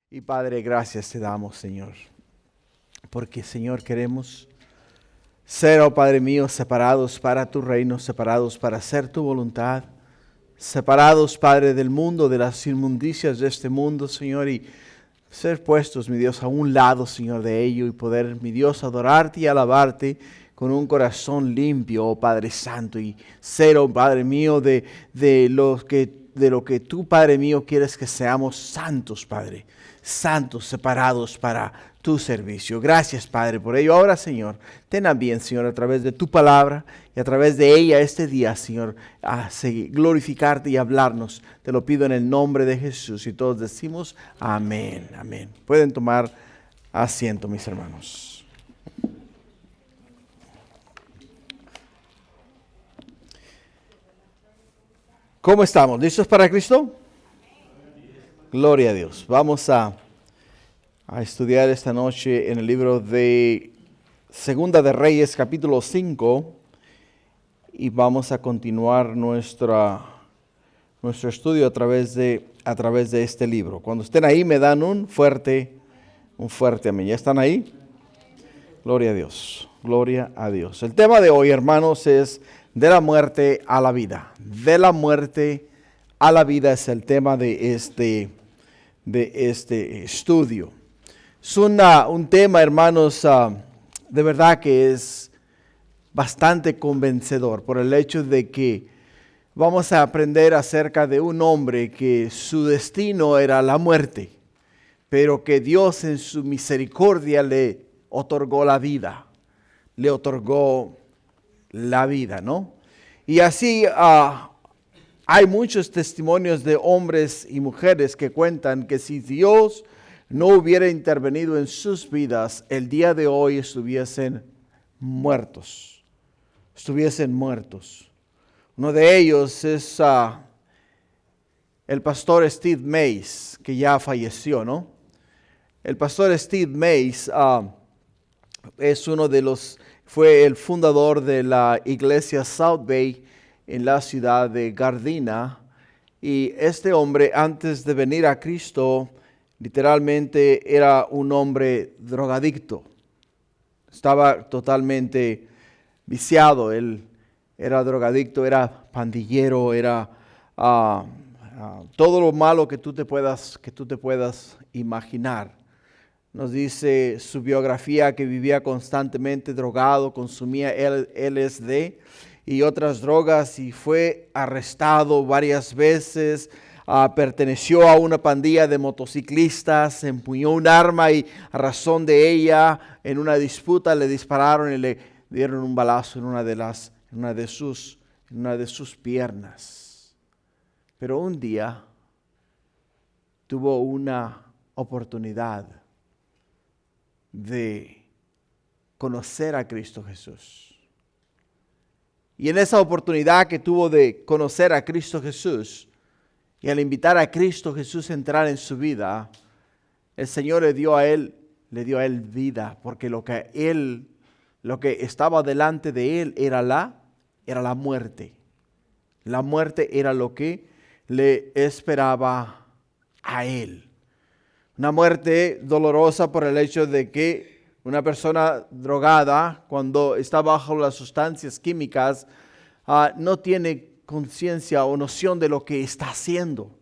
Y Padre, gracias te damos, Señor, porque, Señor, queremos ser, oh Padre mío, separados para tu reino, separados para hacer tu voluntad, separados, Padre, del mundo, de las inmundicias de este mundo, Señor, y ser puestos, mi Dios, a un lado, Señor, de ello y poder, mi Dios, adorarte y alabarte con un corazón limpio, oh Padre Santo, y ser, oh Padre mío, de lo que tú, Padre mío, quieres que seamos santos, Padre, santos, separados para tu servicio. Gracias, Padre, por ello. Ahora, Señor, ten a bien, Señor, a través de tu palabra y a través de ella este día, Señor, a glorificarte y hablarnos. Te lo pido en el nombre de Jesús y todos decimos amén, amén. Pueden tomar asiento, mis hermanos. ¿Cómo estamos? ¿Listos para Cristo? Gloria a Dios. Vamos a estudiar esta noche en el libro de Segunda de Reyes, capítulo 5, y vamos a continuar nuestro estudio a través de este libro. Cuando estén ahí me dan un fuerte amén. ¿Ya están ahí? Gloria a Dios, gloria a Dios. El tema de hoy, hermanos, es de la muerte a la vida. De la muerte a la vida es el tema de este estudio. Es un tema, hermanos, de verdad que es bastante convencedor por el hecho de que vamos a aprender acerca de un hombre que su destino era la muerte, pero que Dios en su misericordia le otorgó la vida, le otorgó la vida, ¿no? Y así hay muchos testimonios de hombres y mujeres que cuentan que si Dios no hubiera intervenido en sus vidas, el día de hoy estuviesen muertos. Uno de ellos es el pastor Steve Mays, que ya falleció, ¿no? El pastor Steve Mays fue el fundador de la iglesia South Bay en la ciudad de Gardena. Y este hombre, antes de venir a Cristo, literalmente era un hombre drogadicto. Estaba totalmente viciado. Él era drogadicto, era pandillero, era todo lo malo que tú te puedas imaginar. Nos dice su biografía que vivía constantemente drogado, consumía LSD y otras drogas y fue arrestado varias veces. Perteneció a una pandilla de motociclistas, empuñó un arma y a razón de ella en una disputa le dispararon y le dieron un balazo en una de sus piernas. Pero un día tuvo una oportunidad de conocer a Cristo Jesús. Y en esa oportunidad que tuvo de conocer a Cristo Jesús, y al invitar a Cristo Jesús a entrar en su vida, el Señor le dio a él vida, porque lo que estaba delante de él era la muerte. La muerte era lo que le esperaba a él. Una muerte dolorosa por el hecho de que una persona drogada, cuando está bajo las sustancias químicas, no tiene conciencia o noción de lo que está haciendo.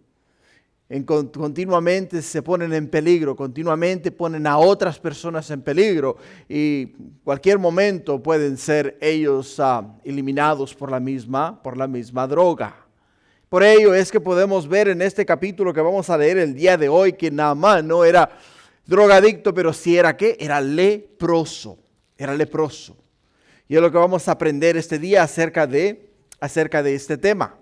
Continuamente se ponen en peligro, continuamente ponen a otras personas en peligro y cualquier momento pueden ser ellos eliminados por la misma droga. Por ello es que podemos ver en este capítulo que vamos a leer el día de hoy que Naamán no era drogadicto, pero sí era ¿qué? Era leproso. Y es lo que vamos a aprender este día acerca de este tema.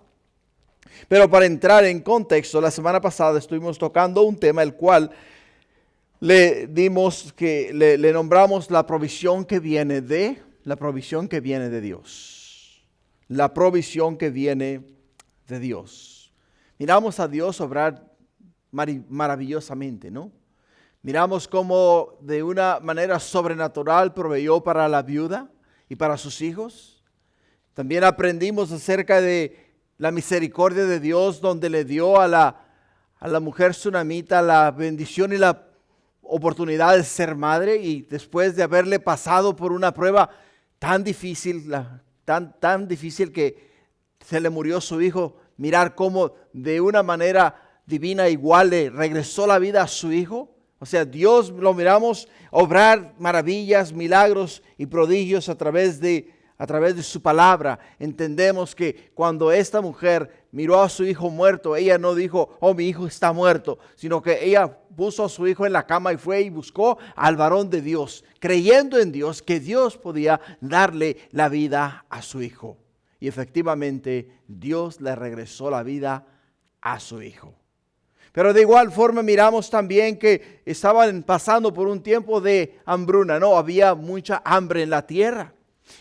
Pero para entrar en contexto, la semana pasada estuvimos tocando un tema el cual le nombramos la provisión que viene de Dios. La provisión que viene de Dios. Miramos a Dios obrar maravillosamente, ¿no? Miramos cómo de una manera sobrenatural proveyó para la viuda y para sus hijos. También aprendimos acerca de la misericordia de Dios, donde le dio a a la mujer sunamita la bendición y la oportunidad de ser madre, y después de haberle pasado por una prueba tan difícil, tan difícil que se le murió su hijo, mirar cómo de una manera divina igual le regresó la vida a su hijo. O sea, Dios lo miramos obrar maravillas, milagros y prodigios a través de su palabra. Entendemos que cuando esta mujer miró a su hijo muerto, ella no dijo, oh, mi hijo está muerto, sino que ella puso a su hijo en la cama y fue y buscó al varón de Dios, creyendo en Dios, que Dios podía darle la vida a su hijo. Y efectivamente Dios le regresó la vida a su hijo. Pero de igual forma miramos también que estaban pasando por un tiempo de hambruna, ¿no? Había mucha hambre en la tierra.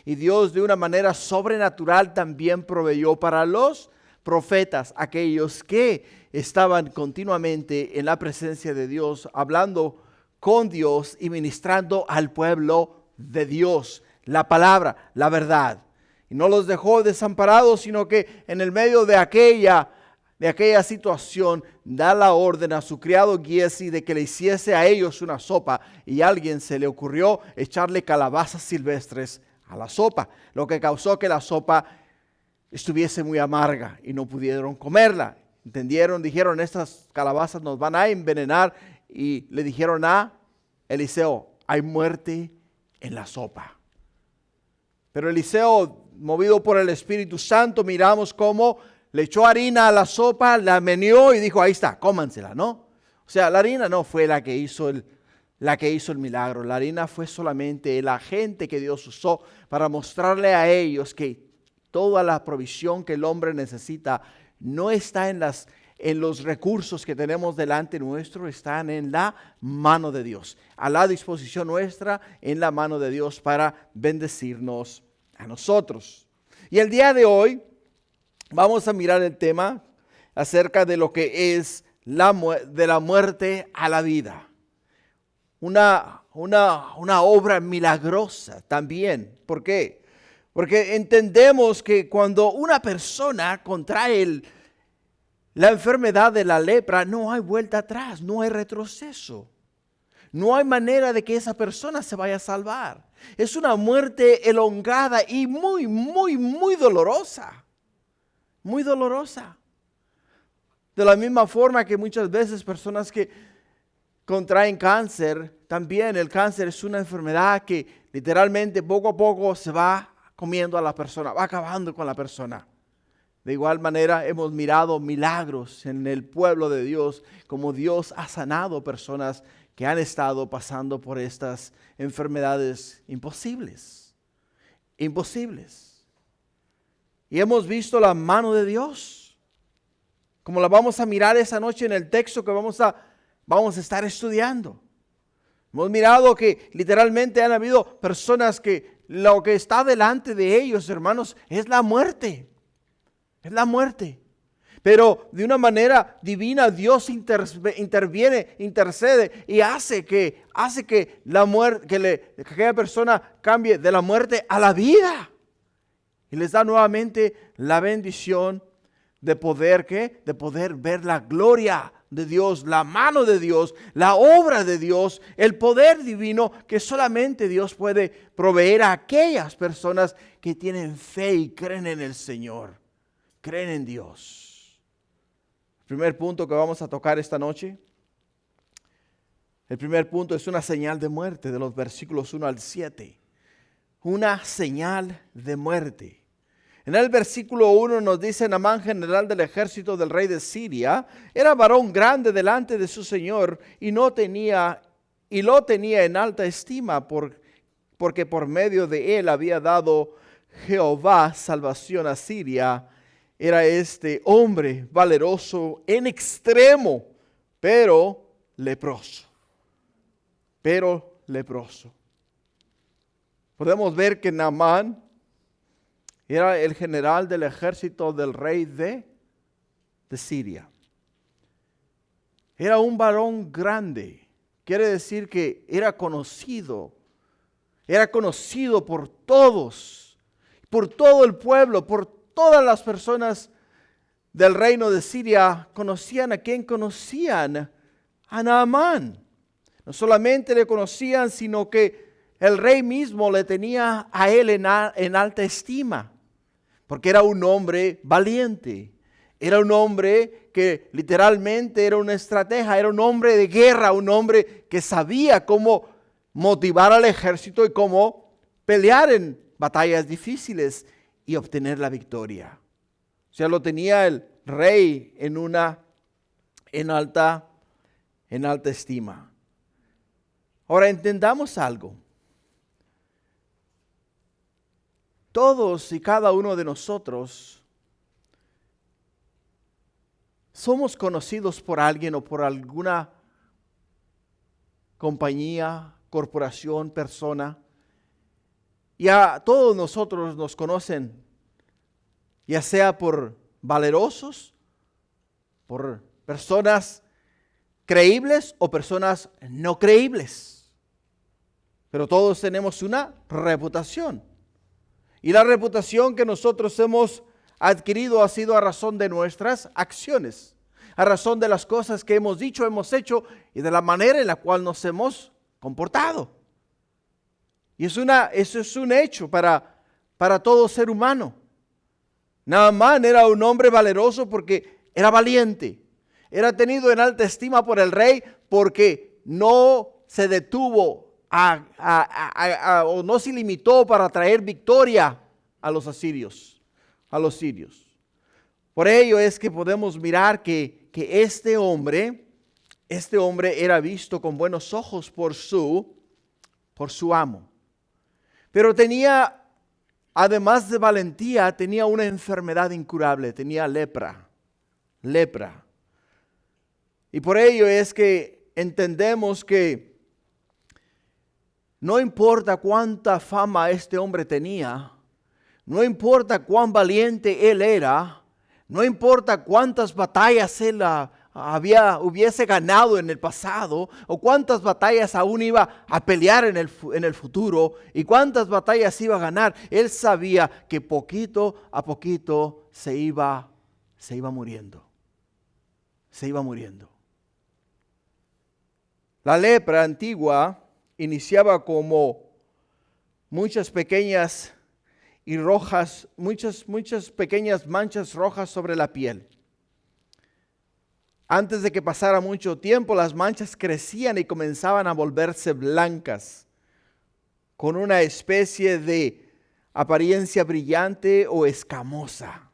Y Dios de una manera sobrenatural también proveyó para los profetas, aquellos que estaban continuamente en la presencia de Dios, hablando con Dios y ministrando al pueblo de Dios, la palabra, la verdad. Y no los dejó desamparados, sino que en el medio de aquella situación da la orden a su criado Giezi de que le hiciese a ellos una sopa, y a alguien se le ocurrió echarle calabazas silvestres a la sopa, lo que causó que la sopa estuviese muy amarga y no pudieron comerla. ¿Entendieron? Dijeron, estas calabazas nos van a envenenar, y le dijeron a Eliseo, hay muerte en la sopa. Pero Eliseo, movido por el Espíritu Santo, miramos cómo le echó harina a la sopa, la meneó y dijo, ahí está, cómansela, ¿no? O sea, la harina no fue la que hizo el milagro. La harina fue solamente el agente que Dios usó para mostrarle a ellos que toda la provisión que el hombre necesita no está en los recursos que tenemos delante nuestro, están en la mano de Dios, a la disposición nuestra, en la mano de Dios para bendecirnos a nosotros. Y el día de hoy vamos a mirar el tema acerca de lo que es de la muerte a la vida. Una obra milagrosa también. ¿Por qué? Porque entendemos que cuando una persona contrae la enfermedad de la lepra, no hay vuelta atrás, no hay retroceso. No hay manera de que esa persona se vaya a salvar. Es una muerte elongada y muy, muy, muy dolorosa. Muy dolorosa. De la misma forma que muchas veces personas que contraen cáncer, también el cáncer es una enfermedad que literalmente poco a poco se va comiendo a la persona, va acabando con la persona. De igual manera hemos mirado milagros en el pueblo de Dios, como Dios ha sanado personas que han estado pasando por estas enfermedades imposibles. Y hemos visto la mano de Dios, como la vamos a mirar esa noche en el texto que vamos a estar estudiando. Hemos mirado que literalmente han habido personas que lo que está delante de ellos, hermanos, es la muerte. Es la muerte. Pero de una manera divina Dios interviene, intercede y hace que aquella persona cambie de la muerte a la vida. Y les da nuevamente la bendición de poder, ¿qué? De poder ver la gloria de Dios, la mano de Dios, la obra de Dios, el poder divino que solamente Dios puede proveer a aquellas personas que tienen fe y creen en el Señor, creen en Dios. El primer punto que vamos a tocar esta noche, el primer punto es una señal de muerte de los versículos 1 al 7. Una señal de muerte. En el versículo 1 nos dice: Naamán, general del ejército del rey de Siria, era varón grande delante de su señor y lo tenía en alta estima porque por medio de él había dado Jehová salvación a Siria. Era este hombre valeroso en extremo, pero leproso. Podemos ver que Naamán era el general del ejército del rey de Siria. Era un varón grande. Quiere decir que era conocido por todos, por todo el pueblo, por todas las personas del reino de Siria conocían a quién, conocían a Naamán. No solamente le conocían, sino que el rey mismo le tenía a él en alta estima, porque era un hombre valiente, era un hombre que literalmente era un estratega, era un hombre de guerra, un hombre que sabía cómo motivar al ejército y cómo pelear en batallas difíciles y obtener la victoria. O sea, lo tenía el rey en alta estima. Ahora entendamos algo. Todos y cada uno de nosotros somos conocidos por alguien o por alguna compañía, corporación, persona. Y a todos nosotros nos conocen, ya sea por valerosos, por personas creíbles o personas no creíbles. Pero todos tenemos una reputación. Y la reputación que nosotros hemos adquirido ha sido a razón de nuestras acciones, a razón de las cosas que hemos dicho, hemos hecho y de la manera en la cual nos hemos comportado. Y eso es un hecho para todo ser humano. Naamán era un hombre valeroso porque era valiente. Era tenido en alta estima por el rey porque no se detuvo o no se limitó para traer victoria a los asirios, a los sirios. Por ello es que podemos mirar que este hombre era visto con buenos ojos por su amo. Pero tenía, además de valentía, tenía una enfermedad incurable, tenía lepra. Y por ello es que entendemos que no importa cuánta fama este hombre tenía, no importa cuán valiente él era, no importa cuántas batallas él hubiese ganado en el pasado, o cuántas batallas aún iba a pelear en el futuro, y cuántas batallas iba a ganar, él sabía que poquito a poquito se iba muriendo. Se iba muriendo. La lepra antigua iniciaba como muchas pequeñas y rojas, muchas pequeñas manchas rojas sobre la piel. Antes de que pasara mucho tiempo, las manchas crecían y comenzaban a volverse blancas, con una especie de apariencia brillante o escamosa.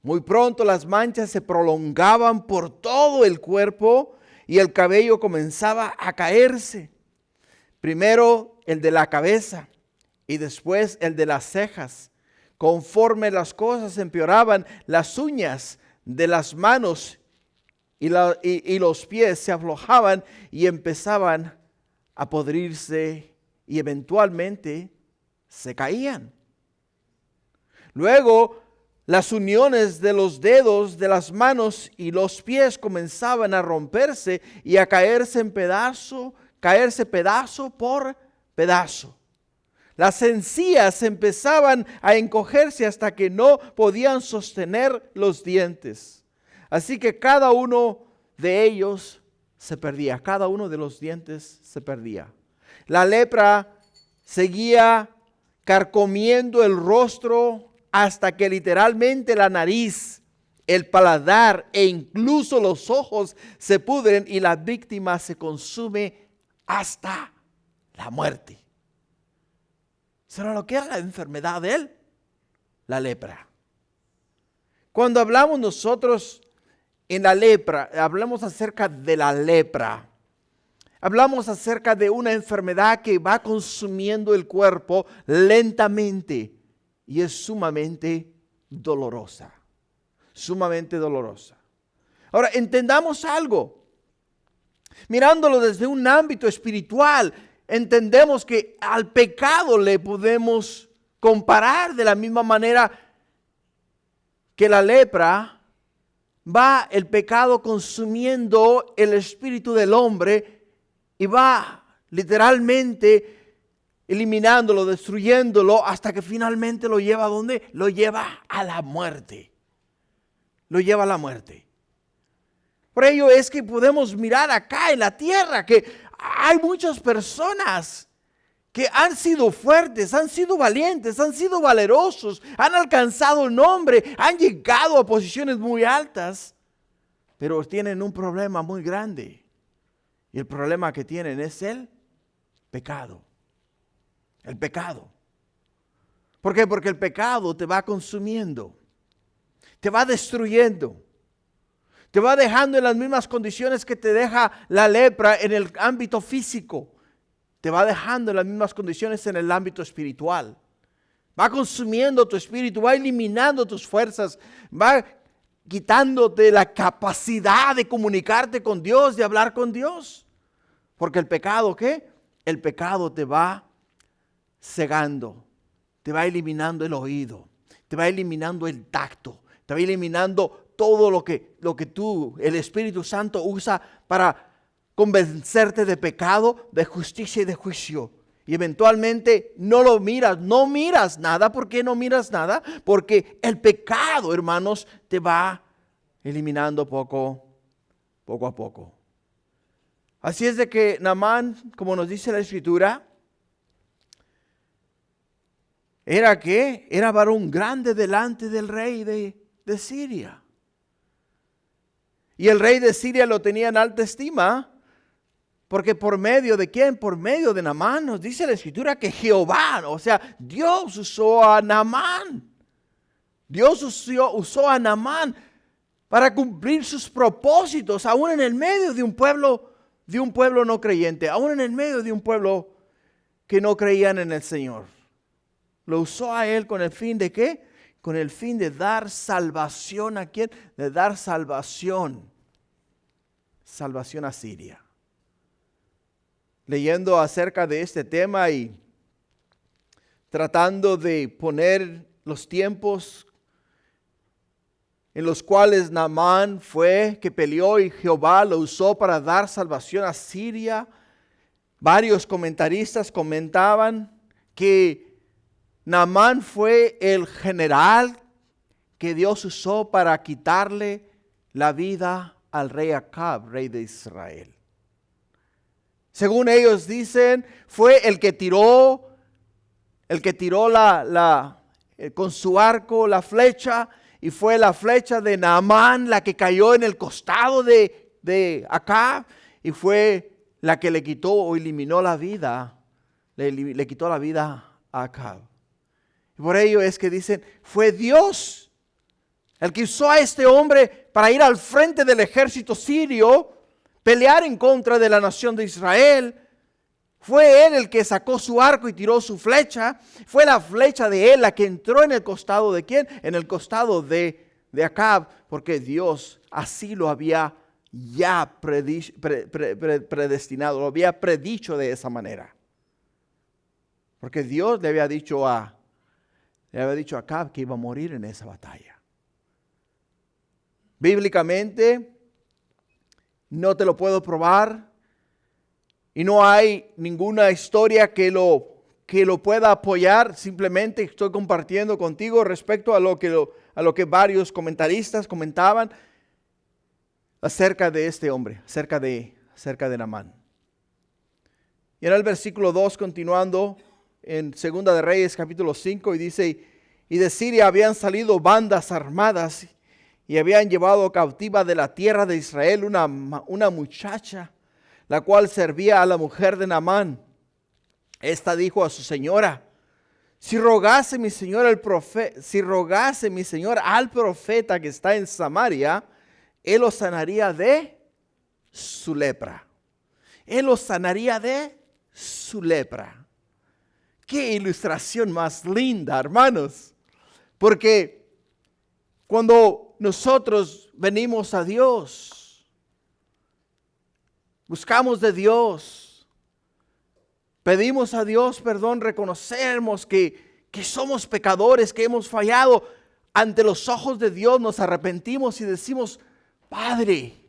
Muy pronto las manchas se prolongaban por todo el cuerpo y el cabello comenzaba a caerse. Primero el de la cabeza y después el de las cejas. Conforme las cosas empeoraban, las uñas de las manos y los pies se aflojaban y empezaban a podrirse y eventualmente se caían. Luego las uniones de los dedos de las manos y los pies comenzaban a romperse y a caerse pedazo por pedazo. Las encías empezaban a encogerse hasta que no podían sostener los dientes. Así que cada uno de ellos se perdía, cada uno de los dientes se perdía. La lepra seguía carcomiendo el rostro hasta que literalmente la nariz, el paladar e incluso los ojos se pudren y la víctima se consume hasta la muerte. ¿Será lo que era la enfermedad de él? La lepra. Cuando hablamos nosotros en la lepra, hablamos acerca de la lepra. Hablamos acerca de una enfermedad que va consumiendo el cuerpo lentamente y es sumamente dolorosa. Sumamente dolorosa. Ahora, entendamos algo. Mirándolo desde un ámbito espiritual, entendemos que al pecado le podemos comparar de la misma manera que la lepra. Va el pecado consumiendo el espíritu del hombre y va literalmente eliminándolo, destruyéndolo hasta que finalmente lo lleva ¿a dónde? Lo lleva a la muerte. lo lleva a la muerte. Por ello es que podemos mirar acá en la tierra que hay muchas personas que han sido fuertes, han sido valientes, han sido valerosos, han alcanzado nombre, han llegado a posiciones muy altas, pero tienen un problema muy grande. Y el problema que tienen es el pecado. El pecado. ¿Por qué? Porque el pecado te va consumiendo, te va destruyendo. Te va dejando en las mismas condiciones que te deja la lepra en el ámbito físico. Te va dejando en las mismas condiciones en el ámbito espiritual. Va consumiendo tu espíritu, va eliminando tus fuerzas, va quitándote la capacidad de comunicarte con Dios, de hablar con Dios. Porque el pecado, ¿qué? El pecado te va cegando, te va eliminando el oído, te va eliminando el tacto, te va eliminando todo lo que tú, el Espíritu Santo, usa para convencerte de pecado, de justicia y de juicio. Y eventualmente no lo miras, no miras nada. ¿Por qué no miras nada? Porque el pecado, hermanos, te va eliminando poco a poco. Así es de que Naamán, como nos dice la Escritura, ¿era qué? Era varón grande delante del rey de Siria. Y el rey de Siria lo tenía en alta estima, porque por medio de ¿quién? Por medio de Naamán. Nos dice la Escritura que Jehová, o sea, Dios usó a Naamán. Dios usó a Naamán para cumplir sus propósitos, aún en el medio de un pueblo no creyente, aún en el medio de un pueblo que no creían en el Señor. Lo usó a él con el fin de ¿qué? Con el fin de dar salvación a ¿quién? De dar salvación a Siria. Leyendo acerca de este tema y tratando de poner los tiempos en los cuales Naamán fue que peleó y Jehová lo usó para dar salvación a Siria, varios comentaristas comentaban que Naamán fue el general que Dios usó para quitarle la vida al rey Acab, rey de Israel. Según ellos dicen, fue el que tiró con su arco la flecha, y fue la flecha de Naamán la que cayó en el costado de Acab, y fue la que le quitó o eliminó la vida, le quitó la vida a Acab. Y por ello es que dicen, fue Dios el que usó a este hombre para ir al frente del ejército sirio, pelear en contra de la nación de Israel. Fue él el que sacó su arco y tiró su flecha. Fue la flecha de él la que entró en el costado de ¿quién? En el costado de Acab, porque Dios así lo había ya predestinado, lo había predicho de esa manera. Porque Dios le había dicho a Acab que iba a morir en esa batalla. Bíblicamente no te lo puedo probar y no hay ninguna historia que lo pueda apoyar. Simplemente estoy compartiendo contigo respecto a lo que varios comentaristas comentaban acerca de este hombre, acerca de Naamán. Y en el versículo 2, continuando en 2 de Reyes capítulo 5, y dice, y de Siria habían salido bandas armadas y habían llevado cautiva de la tierra de Israel una muchacha, la cual servía a la mujer de Naamán. Esta dijo a su señora, si rogase mi señor al profeta que está en Samaria, él lo sanaría de su lepra. Él lo sanaría de su lepra. Qué ilustración más linda, hermanos. Porque cuando nosotros venimos a Dios, buscamos de Dios, pedimos a Dios perdón, reconocemos que somos pecadores, que hemos fallado ante los ojos de Dios, nos arrepentimos y decimos, Padre,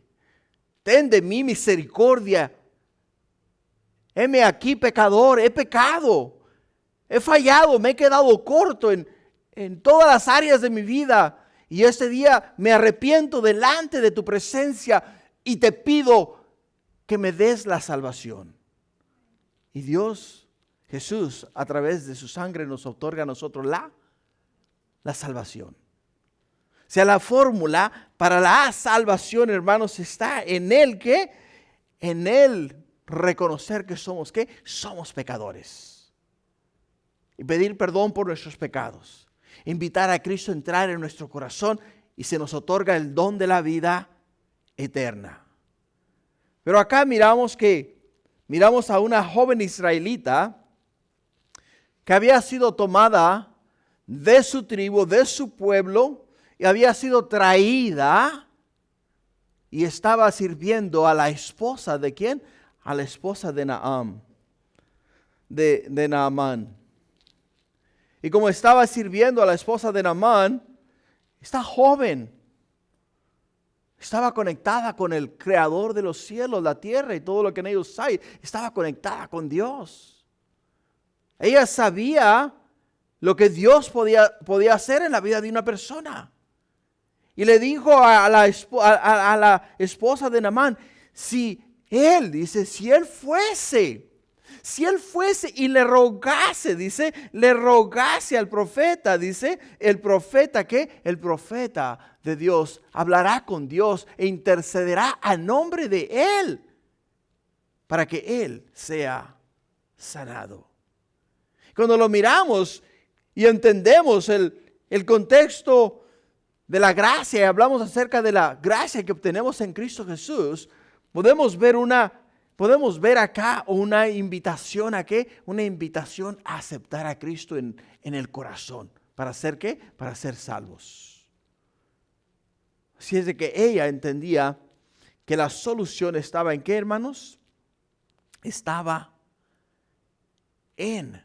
ten de mí misericordia. Heme aquí pecador, he pecado, he fallado, me he quedado corto en todas las áreas de mi vida. Y este día me arrepiento delante de tu presencia y te pido que me des la salvación. Y Dios, Jesús, a través de su sangre nos otorga a nosotros la salvación. O sea, la fórmula para la salvación, hermanos, está en Él, ¿qué? En Él reconocer que somos, ¿qué? Somos pecadores. Y pedir perdón por nuestros pecados. Invitar a Cristo a entrar en nuestro corazón y se nos otorga el don de la vida eterna. Pero acá miramos a una joven israelita que había sido tomada de su tribu, de su pueblo, y había sido traída y estaba sirviendo a la esposa ¿de quién? A la esposa de Naamán. Y como estaba sirviendo a la esposa de Naamán, esta joven estaba conectada con el creador de los cielos, la tierra y todo lo que en ellos hay. Estaba conectada con Dios. Ella sabía lo que Dios podía hacer en la vida de una persona. Y le dijo a la esposa de Naamán, si él fuese y le rogase al profeta, dice, el profeta, ¿qué? El profeta de Dios hablará con Dios e intercederá a nombre de él para que él sea sanado. Cuando lo miramos y entendemos el contexto de la gracia y hablamos acerca de la gracia que obtenemos en Cristo Jesús, podemos ver acá una invitación a qué, una invitación a aceptar a Cristo en el corazón. ¿Para hacer qué? Para ser salvos. Así es de que ella entendía que la solución estaba en qué, hermanos? Estaba en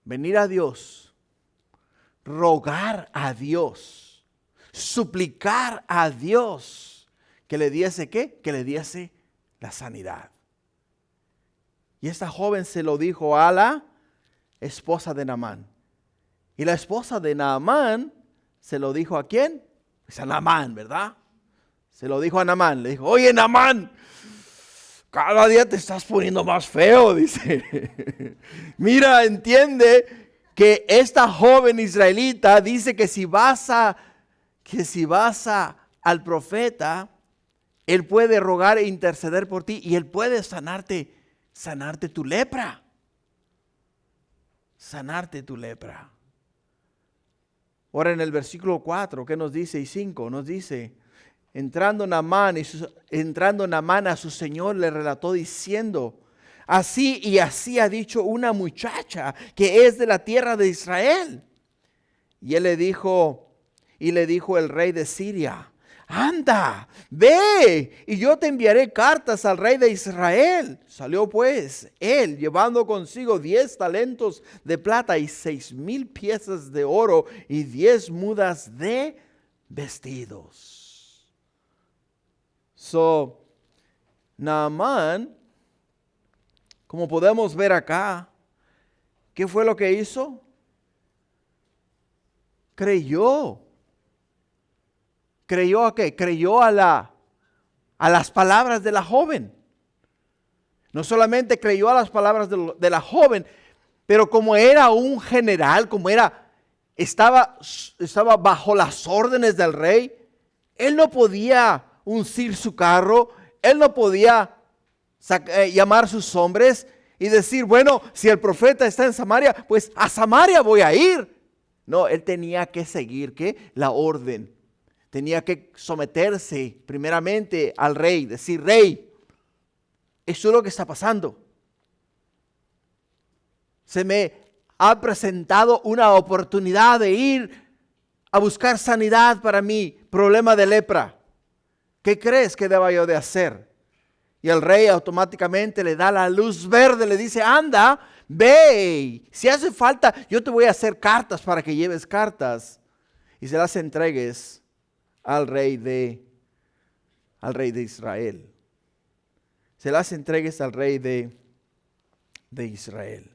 venir a Dios, rogar a Dios, suplicar a Dios que le diese ¿qué? Que le diese la sanidad. Y esta joven se lo dijo a la esposa de Naamán. Y la esposa de Naamán se lo dijo ¿a quién? Pues a Naamán, ¿verdad? Se lo dijo a Naamán. Le dijo, oye Naamán, cada día te estás poniendo más feo, dice. Mira, entiende que esta joven israelita dice que si vas al profeta, él puede rogar e interceder por ti y él puede sanarte tu lepra. Sanarte tu lepra. Ahora en el versículo 4, ¿qué nos dice? Y 5 nos dice, entrando Naamán a su señor le relató diciendo, así y así ha dicho una muchacha que es de la tierra de Israel. Y él le dijo el rey de Siria, anda, ve y yo te enviaré cartas al rey de Israel. Salió pues él llevando consigo 10 talentos de plata y 6,000 piezas de oro y 10 mudas de vestidos. Naamán, como podemos ver acá, ¿qué fue lo que hizo? Creyó. ¿Creyó a qué? Creyó a las palabras de la joven. No solamente creyó a las palabras de la joven, pero como era un general, estaba bajo las órdenes del rey, él no podía uncir su carro, él no podía llamar a sus hombres y decir, bueno, si el profeta está en Samaria, pues a Samaria voy a ir. No, él tenía que seguir, ¿qué? La orden. Tenía que someterse primeramente al rey, decir, rey, eso es lo que está pasando. Se me ha presentado una oportunidad de ir a buscar sanidad para mi problema de lepra. ¿Qué crees que deba yo de hacer? Y el rey automáticamente le da la luz verde, le dice, anda, ve, si hace falta, yo te voy a hacer cartas para que lleves cartas y se las entregues al rey de Israel. Se las entregues al rey de Israel.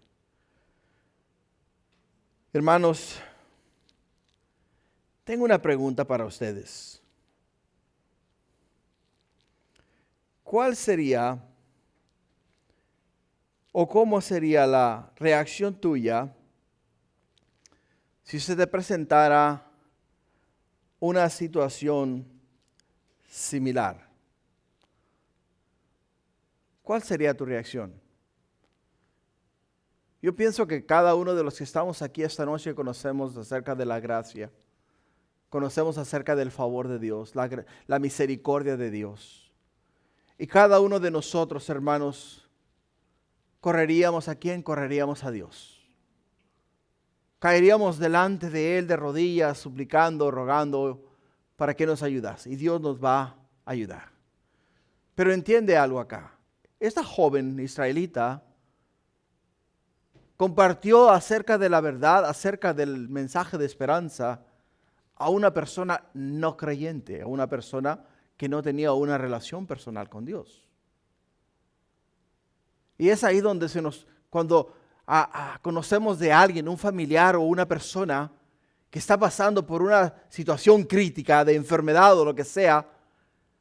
Hermanos, Tengo una pregunta para ustedes. ¿Cuál sería o cómo sería la reacción tuya si se te presentara una situación similar? ¿Cuál sería tu reacción? Yo pienso que cada uno de los que estamos aquí esta noche conocemos acerca de la gracia. Conocemos acerca del favor de Dios, la misericordia de Dios. Y cada uno de nosotros, hermanos, ¿correríamos a quién? Correríamos a Dios. Caeríamos delante de Él de rodillas, suplicando, rogando para que nos ayudase. Y Dios nos va a ayudar. Pero entiende algo acá. Esta joven israelita compartió acerca de la verdad, acerca del mensaje de esperanza a una persona no creyente, a una persona que no tenía una relación personal con Dios. Y es ahí donde cuando conocemos de alguien, un familiar o una persona que está pasando por una situación crítica de enfermedad o lo que sea,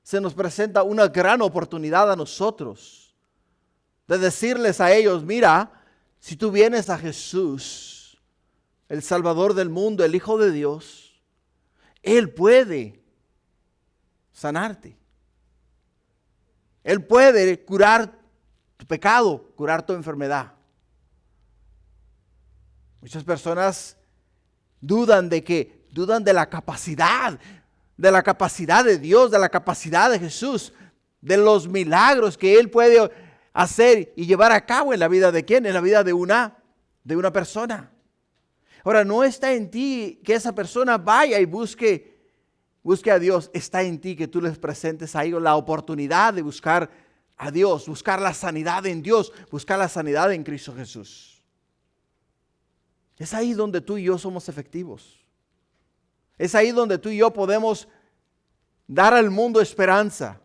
se nos presenta una gran oportunidad a nosotros de decirles a ellos, mira, si tú vienes a Jesús, el Salvador del mundo, el Hijo de Dios, Él puede sanarte. Él puede curar tu pecado, curar tu enfermedad. Muchas personas dudan de la capacidad de Dios, de la capacidad de Jesús, de los milagros que Él puede hacer y llevar a cabo en la vida de ¿quién? En la vida de una persona. Ahora, no está en ti que esa persona vaya y busque a Dios. Está en ti que tú les presentes a ellos la oportunidad de buscar a Dios, buscar la sanidad en Dios, buscar la sanidad en Cristo Jesús. Es ahí donde tú y yo somos efectivos. Es ahí donde tú y yo podemos dar al mundo esperanza.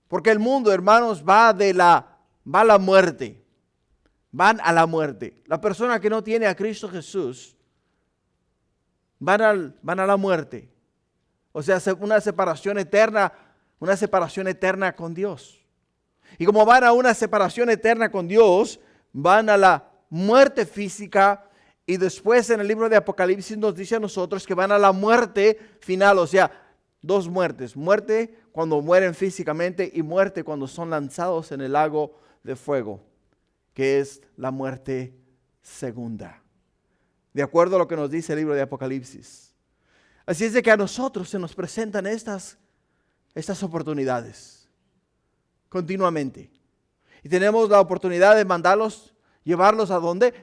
Porque el mundo, hermanos, va a la muerte. Van a la muerte. La persona que no tiene a Cristo Jesús van a la muerte. O sea, una separación eterna con Dios. Y como van a una separación eterna con Dios, van a la muerte física. Y después en el libro de Apocalipsis nos dice a nosotros que van a la muerte final. O sea, dos muertes. Muerte cuando mueren físicamente y muerte cuando son lanzados en el lago de fuego, que es la muerte segunda. De acuerdo a lo que nos dice el libro de Apocalipsis. Así es de que a nosotros se nos presentan estas oportunidades continuamente. Y tenemos la oportunidad de mandarlos, llevarlos a donde,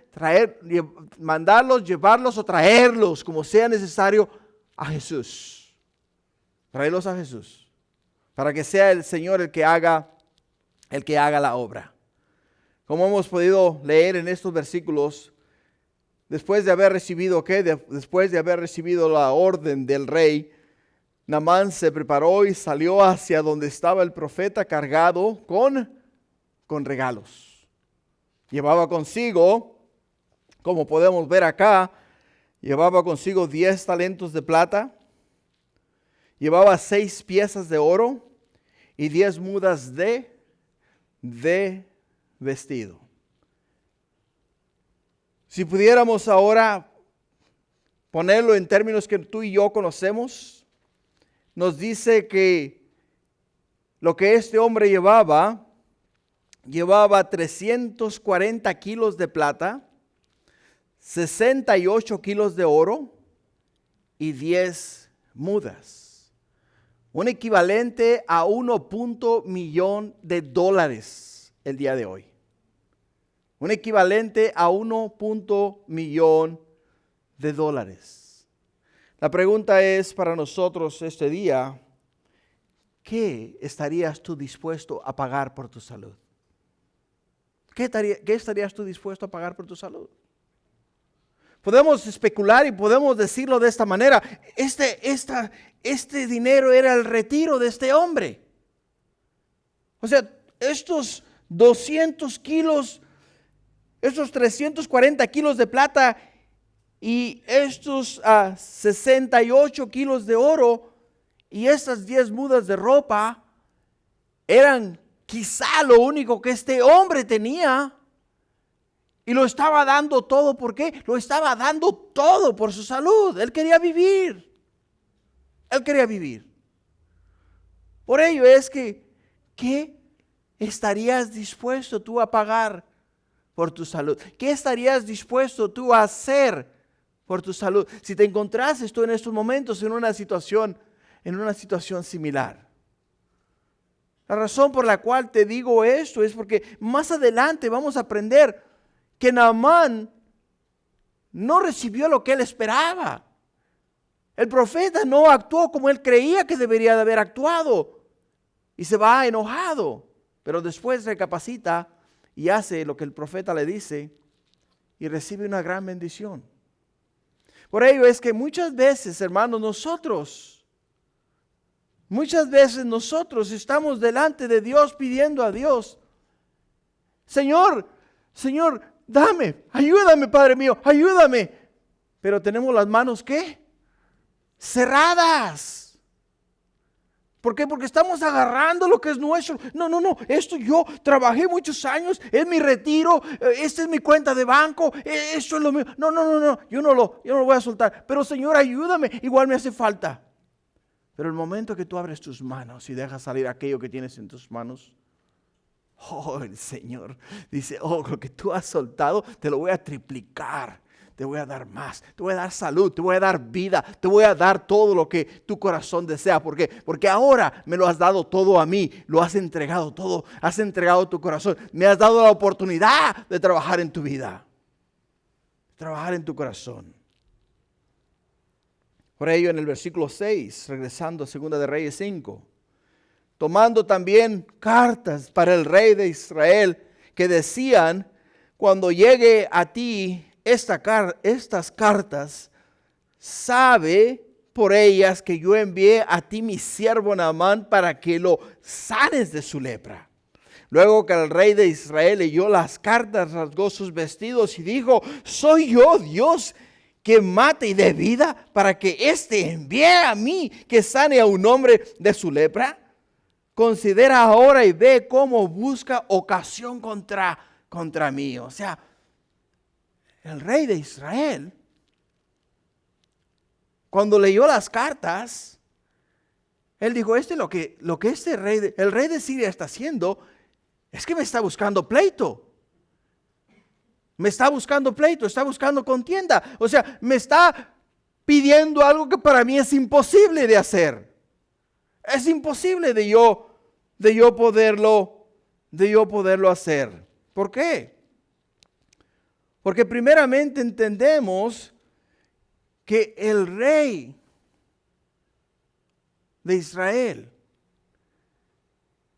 mandarlos, llevarlos o traerlos como sea necesario a Jesús. Traerlos a Jesús. Para que sea el Señor el que haga la obra. Como hemos podido leer en estos versículos, después de haber recibido después de haber recibido la orden del rey, Naamán se preparó y salió hacia donde estaba el profeta cargado con regalos. Llevaba consigo, como podemos ver acá, llevaba consigo 10 talentos de plata, llevaba 6 piezas de oro y 10 mudas de vestido. Si pudiéramos ahora ponerlo en términos que tú y yo conocemos, nos dice que lo que este hombre llevaba 340 kilos de plata, 68 kilos de oro y 10 mudas. Un equivalente a 1 millón de dólares el día de hoy. Un equivalente a 1 millón de dólares. La pregunta es para nosotros este día, ¿qué estarías tú dispuesto a pagar por tu salud? ¿Qué estarías tú dispuesto a pagar por tu salud? Podemos especular y podemos decirlo de esta manera. Este dinero era el retiro de este hombre. O sea, estos 200 kilos, estos 340 kilos de plata y estos 68 kilos de oro y estas 10 mudas de ropa eran quizá lo único que este hombre tenía. Y lo estaba dando todo. ¿Por qué? Lo estaba dando todo por su salud. Él quería vivir. Él quería vivir. Por ello es que, ¿qué estarías dispuesto tú a pagar por tu salud? ¿Qué estarías dispuesto tú a hacer por tu salud? Si te encontrases tú en estos momentos en una situación similar. La razón por la cual te digo esto es porque más adelante vamos a aprender que Naamán no recibió lo que él esperaba. El profeta no actuó como él creía que debería de haber actuado y se va enojado, pero después recapacita y hace lo que el profeta le dice y recibe una gran bendición. Por ello es que muchas veces, hermanos, muchas veces nosotros estamos delante de Dios pidiendo a Dios, Señor, ayúdame, Padre mío, ayúdame. Pero tenemos las manos, ¿qué? Cerradas. ¿Por qué? Porque estamos agarrando lo que es nuestro. No, esto yo trabajé muchos años, es mi retiro, esta es mi cuenta de banco, esto es lo mío. No, yo no lo voy a soltar. Pero Señor, ayúdame, igual me hace falta. Pero el momento que tú abres tus manos y dejas salir aquello que tienes en tus manos, el Señor dice, lo que tú has soltado te lo voy a triplicar, te voy a dar más, te voy a dar salud, te voy a dar vida, te voy a dar todo lo que tu corazón desea. ¿Por qué? Porque ahora me lo has dado todo a mí, lo has entregado todo, has entregado tu corazón, me has dado la oportunidad de trabajar en tu vida, trabajar en tu corazón. Por ello en el versículo 6, regresando a 2 de Reyes 5, tomando también cartas para el rey de Israel que decían, cuando llegue a ti estas cartas, sabe por ellas que yo envié a ti mi siervo Naamán para que lo sanes de su lepra. Luego que el rey de Israel leyó las cartas, rasgó sus vestidos y dijo, ¿soy yo Dios que mate y dé vida para que éste envíe a mí que sane a un hombre de su lepra? Considera ahora y ve cómo busca ocasión contra mí. O sea, el rey de Israel, cuando leyó las cartas, él dijo, lo que el rey de Siria está haciendo, es que me está buscando pleito. Me está buscando pleito, está buscando contienda. O sea, me está pidiendo algo que para mí es imposible de hacer. Es imposible de yo poderlo hacer. ¿Por qué? Porque primeramente entendemos que el rey de Israel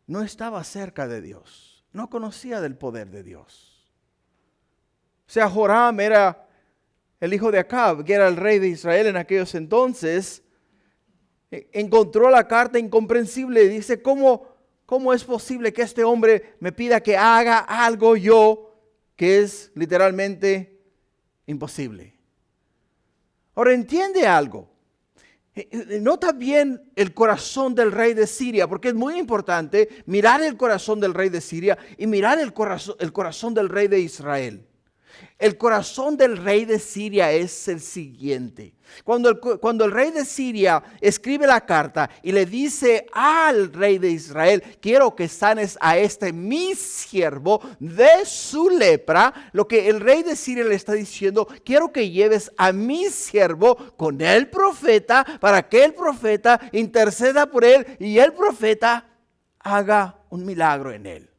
no estaba cerca de Dios, no conocía del poder de Dios. O sea, Joram era el hijo de Acab, que era el rey de Israel en aquellos entonces. Encontró la carta incomprensible y dice, ¿cómo es posible que este hombre me pida que haga algo yo que es literalmente imposible? Ahora entiende algo. Nota bien el corazón del rey de Siria, porque es muy importante mirar el corazón del rey de Siria y mirar el corazón del rey de Israel. El corazón del rey de Siria es el siguiente. Cuando el rey de Siria escribe la carta y le dice al rey de Israel, quiero que sanes a mi siervo de su lepra, lo que el rey de Siria le está diciendo, quiero que lleves a mi siervo con el profeta para que el profeta interceda por él y el profeta haga un milagro en él.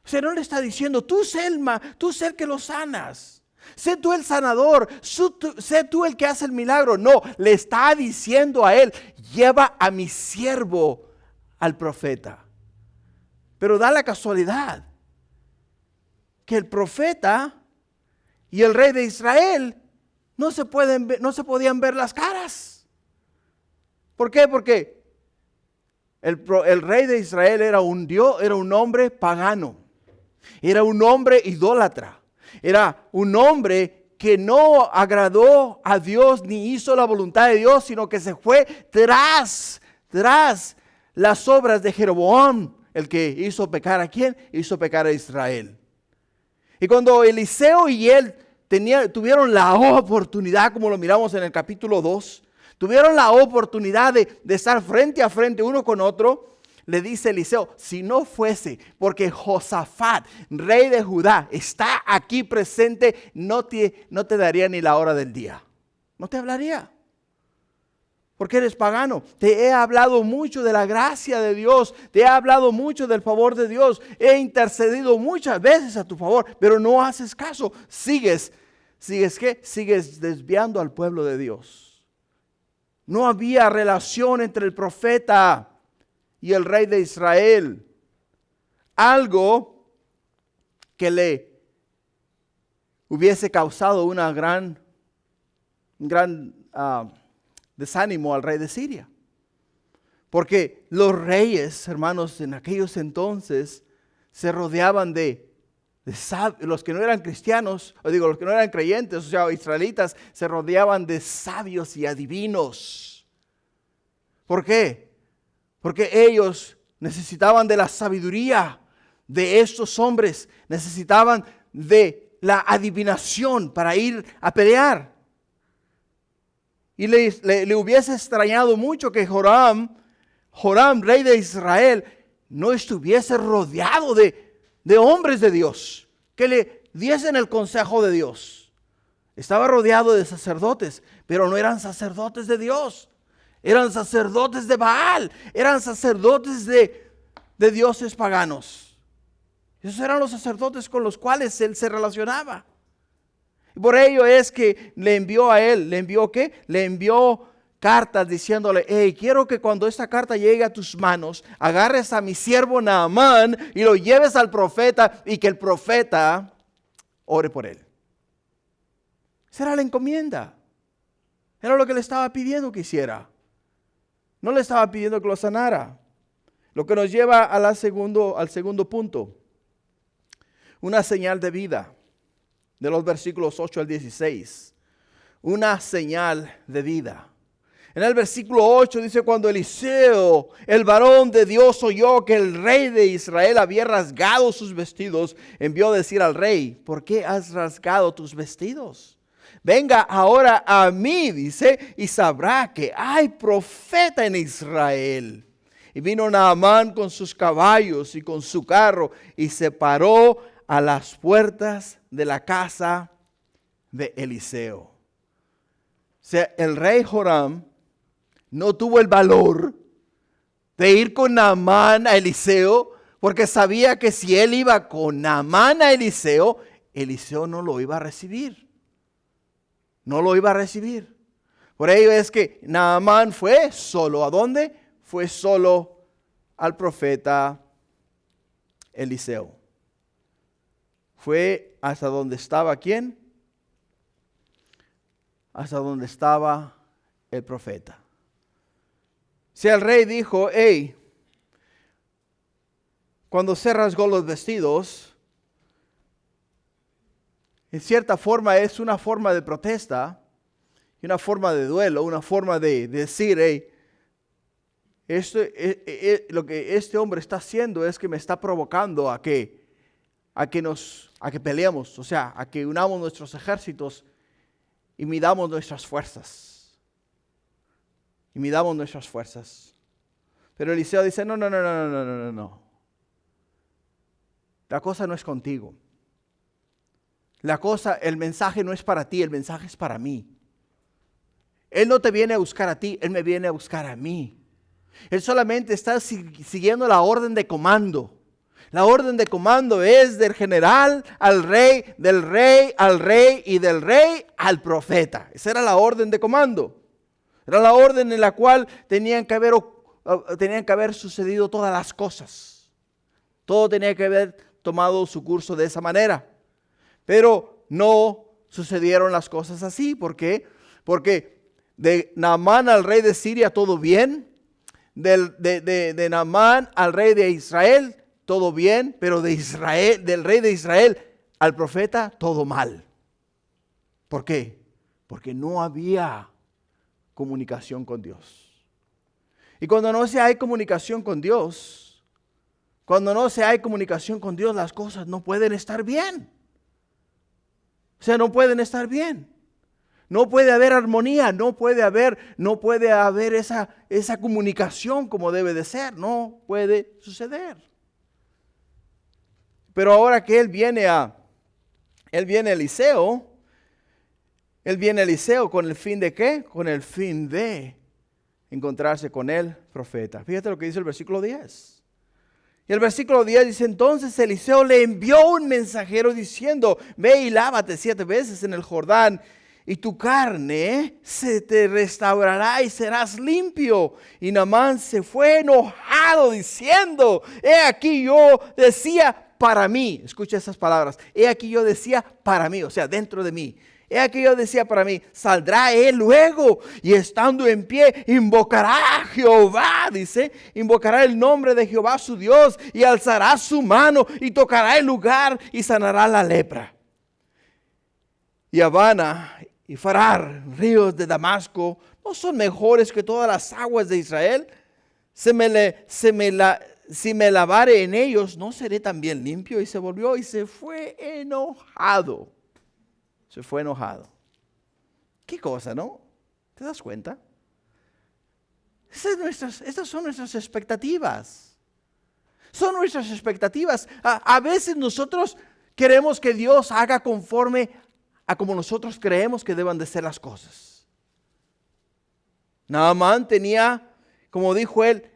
O sea, no le está diciendo, tú sé el que lo sanas. Sé tú el sanador, sé tú el que hace el milagro. No, le está diciendo a él, lleva a mi siervo al profeta. Pero da la casualidad que el profeta y el rey de Israel no se podían ver las caras. ¿Por qué? Porque el rey de Israel era un hombre pagano. Era un hombre idólatra. Era un hombre que no agradó a Dios ni hizo la voluntad de Dios, sino que se fue tras las obras de Jeroboam, el que hizo pecar ¿a quién? Hizo pecar a Israel. Y cuando Eliseo y él tuvieron la oportunidad, como lo miramos en el capítulo 2, tuvieron la oportunidad de estar frente a frente uno con otro, le dice Eliseo, si no fuese porque Josafat, rey de Judá, está aquí presente, no te daría ni la hora del día. No te hablaría. Porque eres pagano. Te he hablado mucho de la gracia de Dios. Te he hablado mucho del favor de Dios. He intercedido muchas veces a tu favor, pero no haces caso. ¿Sigues qué? Sigues desviando al pueblo de Dios. No había relación entre el profeta y el rey de Israel. Algo que le hubiese causado un gran desánimo al rey de Siria. Porque los reyes, hermanos, en aquellos entonces se rodeaban de los que no eran cristianos, los que no eran creyentes, o sea, israelitas, se rodeaban de sabios y adivinos. ¿Por qué? Porque ellos necesitaban de la sabiduría de estos hombres, necesitaban de la adivinación para ir a pelear. Y le hubiese extrañado mucho que Joram, rey de Israel, no estuviese rodeado de hombres de Dios, que le diesen el consejo de Dios. Estaba rodeado de sacerdotes, pero no eran sacerdotes de Dios. Eran sacerdotes de Baal, eran sacerdotes de dioses paganos. Esos eran los sacerdotes con los cuales él se relacionaba. Por ello es que le envió a él, ¿le envió qué? Le envió cartas diciéndole, hey, quiero que cuando esta carta llegue a tus manos, agarres a mi siervo Naamán y lo lleves al profeta y que el profeta ore por él. Esa era la encomienda. Era lo que le estaba pidiendo que hiciera. No le estaba pidiendo que lo sanara. Lo que nos lleva al segundo punto. Una señal de vida. De los versículos 8 al 16. Una señal de vida. En el versículo 8 dice, cuando Eliseo, el varón de Dios, oyó que el rey de Israel había rasgado sus vestidos, envió a decir al rey, ¿por qué has rasgado tus vestidos? Venga ahora a mí, dice, y sabrá que hay profeta en Israel. Y vino Naamán con sus caballos y con su carro y se paró a las puertas de la casa de Eliseo. O sea, el rey Joram no tuvo el valor de ir con Naamán a Eliseo, porque sabía que si él iba con Naamán a Eliseo, Eliseo no lo iba a recibir. No lo iba a recibir. Por ello es que Naamán fue solo. ¿A dónde? Fue solo al profeta Eliseo. Fue hasta donde estaba ¿quién? Hasta donde estaba el profeta. Si el rey dijo, hey, cuando se rasgó los vestidos, en cierta forma es una forma de protesta, y una forma de duelo, una forma de decir, hey, lo que este hombre está haciendo es que me está provocando a que peleemos, o sea, a que unamos nuestros ejércitos y midamos nuestras fuerzas. Pero Eliseo dice, no. La cosa no es contigo. El mensaje no es para ti, el mensaje es para mí. Él no te viene a buscar a ti, él me viene a buscar a mí. Él solamente está siguiendo la orden de comando. La orden de comando es del general al rey, del rey al rey y del rey al profeta. Esa era la orden de comando. Era la orden en la cual tenían que haber sucedido todas las cosas. Todo tenía que haber tomado su curso de esa manera. Pero no sucedieron las cosas así. ¿Por qué? Porque de Naamán al rey de Siria todo bien. De Naamán al rey de Israel todo bien, pero del rey de Israel al profeta todo mal. ¿Por qué? Porque no había comunicación con Dios. Y cuando no se hay comunicación con Dios, las cosas no pueden estar bien. O sea, no pueden estar bien. No puede haber armonía, no puede haber esa comunicación como debe de ser. No puede suceder. Pero ahora que él viene a Eliseo con el fin de ¿qué? Con el fin de encontrarse con el profeta. Fíjate lo que dice el versículo 10. Y el versículo 10 dice, entonces Eliseo le envió un mensajero diciendo, ve y lávate 7 veces en el Jordán, y tu carne se te restaurará y serás limpio. Y Naamán se fue enojado diciendo, he aquí yo decía para mí, escucha esas palabras, he aquí yo decía para mí, o sea, dentro de mí. He aquí yo decía para mí, saldrá él luego y estando en pie invocará a Jehová, dice, invocará el nombre de Jehová su Dios y alzará su mano y tocará el lugar y sanará la lepra. Y Abana y Farar, ríos de Damasco, ¿no son mejores que todas las aguas de Israel? Si me lavare en ellos, ¿no seré también limpio? Y se volvió y se fue enojado. Se fue enojado. ¿Qué cosa, no? ¿Te das cuenta? Estas son nuestras expectativas. Son nuestras expectativas. A veces nosotros queremos que Dios haga conforme a como nosotros creemos que deban de ser las cosas. Naamán tenía, como dijo él,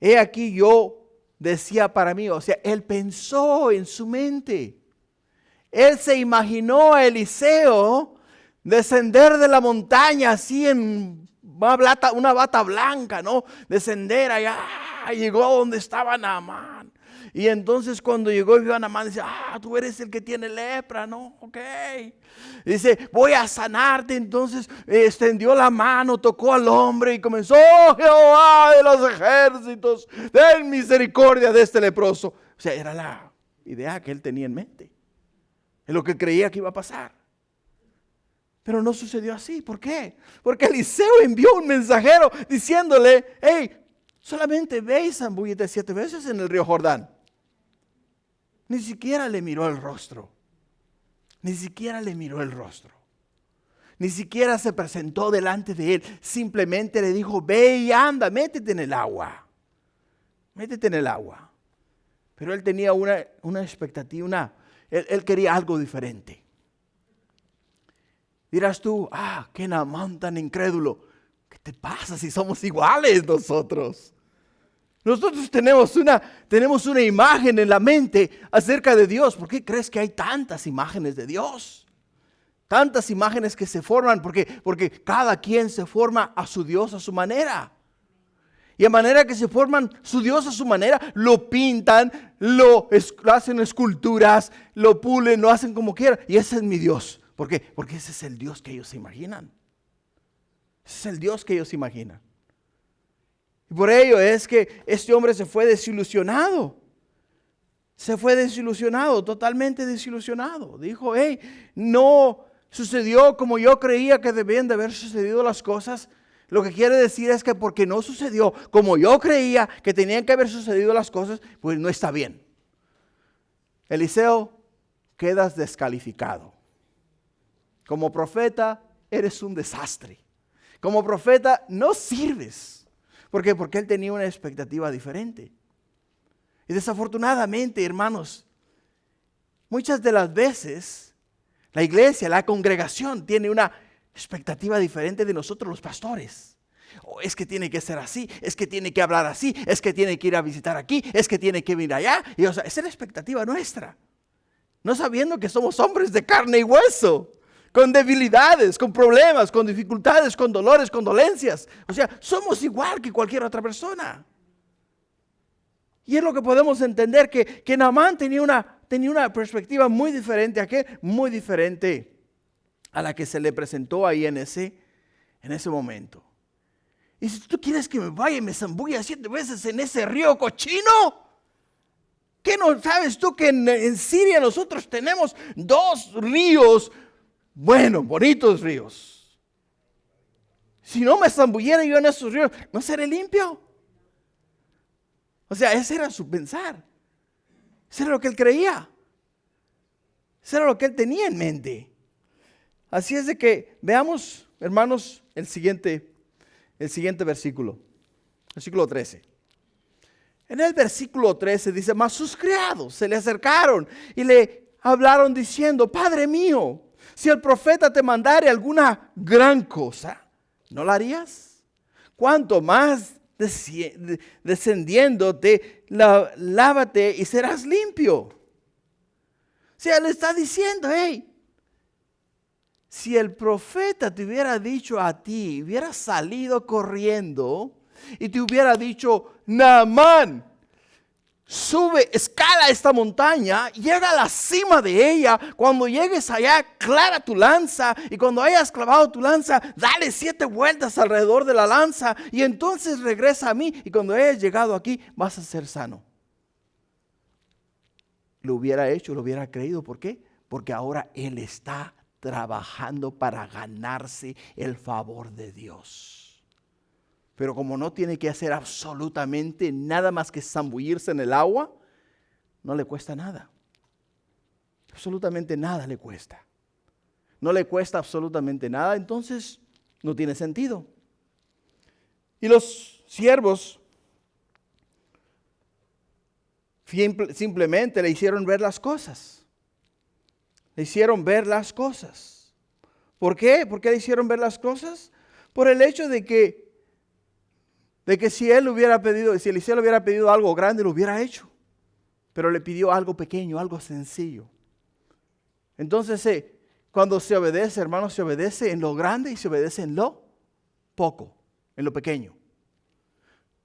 he aquí yo decía para mí, o sea, él pensó en su mente. Él se imaginó a Eliseo descender de la montaña así en una bata blanca, ¿no? Descender allá, llegó a donde estaba Naamán. Y entonces cuando llegó y vio a Naamán, dice, tú eres el que tiene lepra, ¿no? Ok. Dice, voy a sanarte. Entonces extendió la mano, tocó al hombre y comenzó, Jehová de los ejércitos, ten misericordia de este leproso. O sea, era la idea que él tenía en mente. Es lo que creía que iba a pasar. Pero no sucedió así. ¿Por qué? Porque Eliseo envió un mensajero diciéndole, hey, solamente ve y zambúllete 7 veces en el río Jordán. Ni siquiera le miró el rostro. Ni siquiera le miró el rostro. Ni siquiera se presentó delante de él. Simplemente le dijo, ve y anda, métete en el agua. Métete en el agua. Pero él tenía una expectativa, él quería algo diferente. Dirás tú, qué Naamán tan incrédulo. ¿Qué te pasa si somos iguales nosotros? Nosotros tenemos una imagen en la mente acerca de Dios. ¿Por qué crees que hay tantas imágenes de Dios? Tantas imágenes que se forman porque cada quien se forma a su Dios a su manera. Y a manera que se forman su Dios a su manera, lo pintan, lo hacen esculturas, lo pulen, lo hacen como quieran. Y ese es mi Dios. ¿Por qué? Porque ese es el Dios que ellos se imaginan. Ese es el Dios que ellos se imaginan. Y por ello es que este hombre se fue desilusionado. Se fue desilusionado, totalmente desilusionado. Dijo, no sucedió como yo creía que debían de haber sucedido las cosas. Lo que quiere decir es que porque no sucedió como yo creía que tenían que haber sucedido las cosas, pues no está bien. Eliseo, quedas descalificado. Como profeta, eres un desastre. Como profeta, no sirves. ¿Por qué? Porque él tenía una expectativa diferente. Y desafortunadamente, hermanos, muchas de las veces, la iglesia, la congregación, tiene una expectativa diferente de nosotros los pastores. Es que tiene que ser así, es que tiene que hablar así, es que tiene que ir a visitar aquí, es que tiene que ir allá. Y esa es la expectativa nuestra. No sabiendo que somos hombres de carne y hueso, con debilidades, con problemas, con dificultades, con dolores, con dolencias. O sea, somos igual que cualquier otra persona. Y es lo que podemos entender que Naamán tenía una perspectiva muy diferente a qué, muy diferente a la que se le presentó ahí en ese momento. Y si tú quieres que me vaya y me zambulla 7 veces en ese río cochino, ¿qué no sabes tú que en Siria nosotros tenemos 2 ríos buenos, bonitos ríos. Si no me zambulliera yo en esos ríos, ¿no seré limpio? O sea, ese era su pensar. Eso era lo que él creía. Eso era lo que él tenía en mente. Así es de que veamos, hermanos, el siguiente versículo. Versículo 13. En el versículo 13 dice, mas sus criados se le acercaron y le hablaron diciendo, Padre mío, si el profeta te mandare alguna gran cosa, ¿no la harías? Cuanto más descendiéndote, lávate y serás limpio. O sea, le está diciendo, hey, si el profeta te hubiera dicho a ti, hubiera salido corriendo y te hubiera dicho, Naamán, sube, escala esta montaña, llega a la cima de ella. Cuando llegues allá, clava tu lanza. Y cuando hayas clavado tu lanza, dale 7 vueltas alrededor de la lanza. Y entonces regresa a mí. Y cuando hayas llegado aquí, vas a ser sano. Lo hubiera hecho, lo hubiera creído. ¿Por qué? Porque ahora él está trabajando para ganarse el favor de Dios. Pero como no tiene que hacer absolutamente nada más que zambullirse en el agua, no le cuesta nada. Absolutamente nada le cuesta. No le cuesta absolutamente nada, entonces no tiene sentido. Y los siervos simplemente le hicieron ver las cosas. Le hicieron ver las cosas. ¿Por qué? ¿Por qué le hicieron ver las cosas? Por el hecho de que si él hubiera pedido, si Eliseo le hubiera pedido algo grande, lo hubiera hecho. Pero le pidió algo pequeño, algo sencillo. Entonces, cuando se obedece, hermanos, se obedece en lo grande y se obedece en lo poco, en lo pequeño.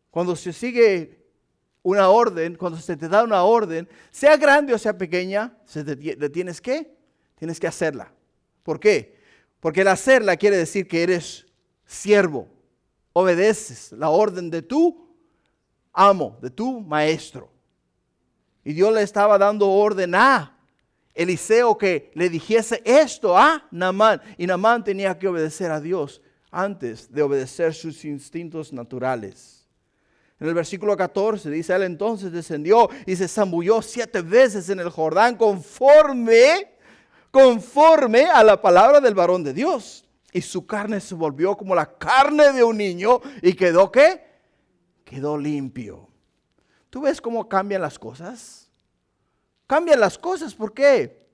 Cuando se sigue una orden, cuando se te da una orden, sea grande o sea pequeña, tienes que hacerla. ¿Por qué? Porque el hacerla quiere decir que eres siervo. Obedeces la orden de tu amo, de tu maestro. Y Dios le estaba dando orden a Eliseo que le dijese esto a Naamán. Y Naamán tenía que obedecer a Dios antes de obedecer sus instintos naturales. En el versículo 14 dice, él entonces descendió y se zambulló 7 veces en el Jordán conforme a la palabra del varón de Dios. Y su carne se volvió como la carne de un niño. ¿Y quedó qué? Quedó limpio. ¿Tú ves cómo cambian las cosas? Cambian las cosas, ¿por qué?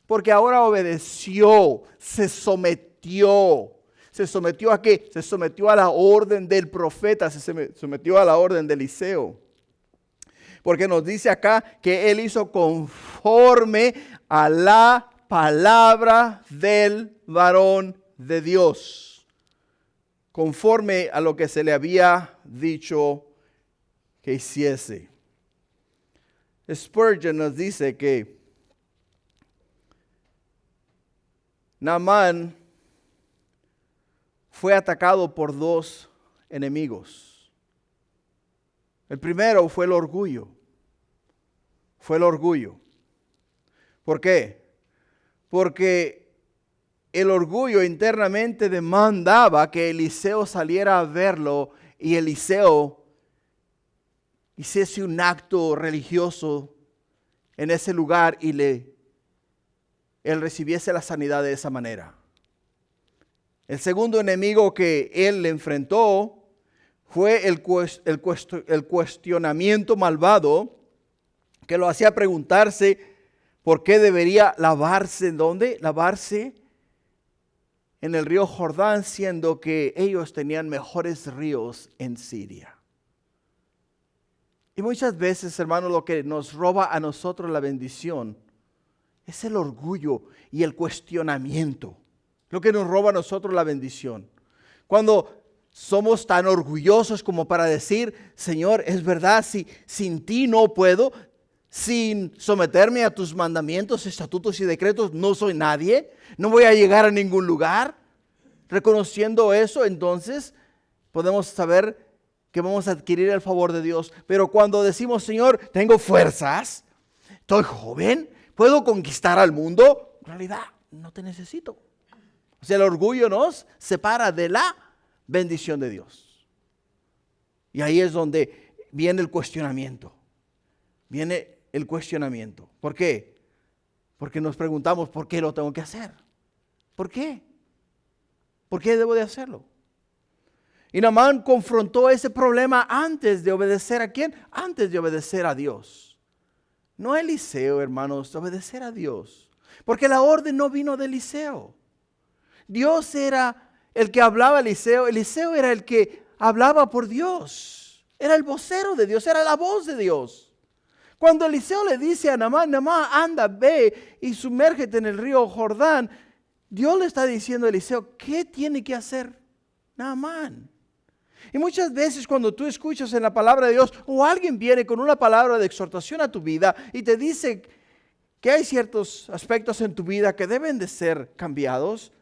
Porque ahora obedeció, se sometió. ¿Se sometió a qué? Se sometió a la orden del profeta, se sometió a la orden de Eliseo. Porque nos dice acá que él hizo conforme a la palabra del varón de Dios, conforme a lo que se le había dicho que hiciese. Spurgeon nos dice que Naamán fue atacado por 2 enemigos. El primero fue el orgullo. Fue el orgullo. ¿Por qué? Porque el orgullo internamente demandaba que Eliseo saliera a verlo y Eliseo hiciese un acto religioso en ese lugar y él recibiese la sanidad de esa manera. El segundo enemigo que él le enfrentó fue el cuestionamiento malvado que lo hacía preguntarse por qué debería lavarse. ¿En dónde? Lavarse en el río Jordán, siendo que ellos tenían mejores ríos en Siria. Y muchas veces, hermanos, lo que nos roba a nosotros la bendición es el orgullo y el cuestionamiento. Lo que nos roba a nosotros la bendición. Cuando somos tan orgullosos como para decir, Señor, es verdad, si sin ti no puedo, sin someterme a tus mandamientos, estatutos y decretos, no soy nadie, no voy a llegar a ningún lugar. Reconociendo eso, entonces podemos saber que vamos a adquirir el favor de Dios. Pero cuando decimos, Señor, tengo fuerzas, estoy joven, puedo conquistar al mundo, en realidad no te necesito. O sea, el orgullo nos separa de la bendición de Dios. Y ahí es donde viene el cuestionamiento. Viene el cuestionamiento. ¿Por qué? Porque nos preguntamos, ¿por qué lo tengo que hacer? ¿Por qué? ¿Por qué debo de hacerlo? Y Naamán confrontó ese problema antes de obedecer ¿a quién? Antes de obedecer a Dios. No a Eliseo, hermanos, obedecer a Dios. Porque la orden no vino de Eliseo. Dios era el que hablaba a Eliseo. Eliseo era el que hablaba por Dios. Era el vocero de Dios, era la voz de Dios. Cuando Eliseo le dice a Naamán, Naamán, anda, ve y sumérgete en el río Jordán, Dios le está diciendo a Eliseo, ¿qué tiene que hacer Naamán? Y muchas veces cuando tú escuchas en la palabra de Dios o alguien viene con una palabra de exhortación a tu vida y te dice que hay ciertos aspectos en tu vida que deben de ser cambiados,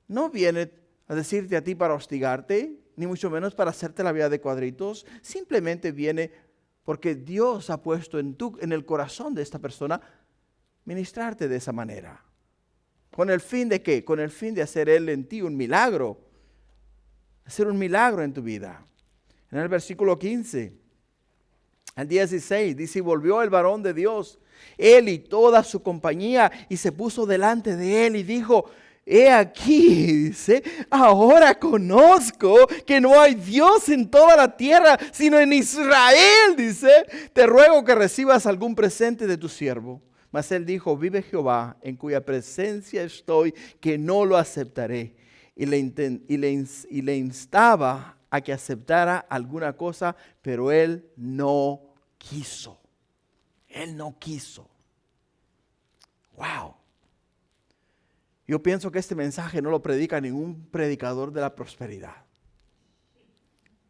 no viene a decirte a ti para hostigarte, ni mucho menos para hacerte la vida de cuadritos. Simplemente viene porque Dios ha puesto en el corazón de esta persona ministrarte de esa manera. ¿Con el fin de qué? Con el fin de hacer Él en ti un milagro. Hacer un milagro en tu vida. En el versículo 15, al 16, dice, y volvió el varón de Dios, él y toda su compañía, y se puso delante de él y dijo, he aquí, dice, ahora conozco que no hay Dios en toda la tierra, sino en Israel, dice, te ruego que recibas algún presente de tu siervo. Mas él dijo, vive Jehová, en cuya presencia estoy, que no lo aceptaré. Y le instaba a que aceptara alguna cosa, pero él no quiso. Él no quiso. Wow. Yo pienso que este mensaje no lo predica ningún predicador de la prosperidad.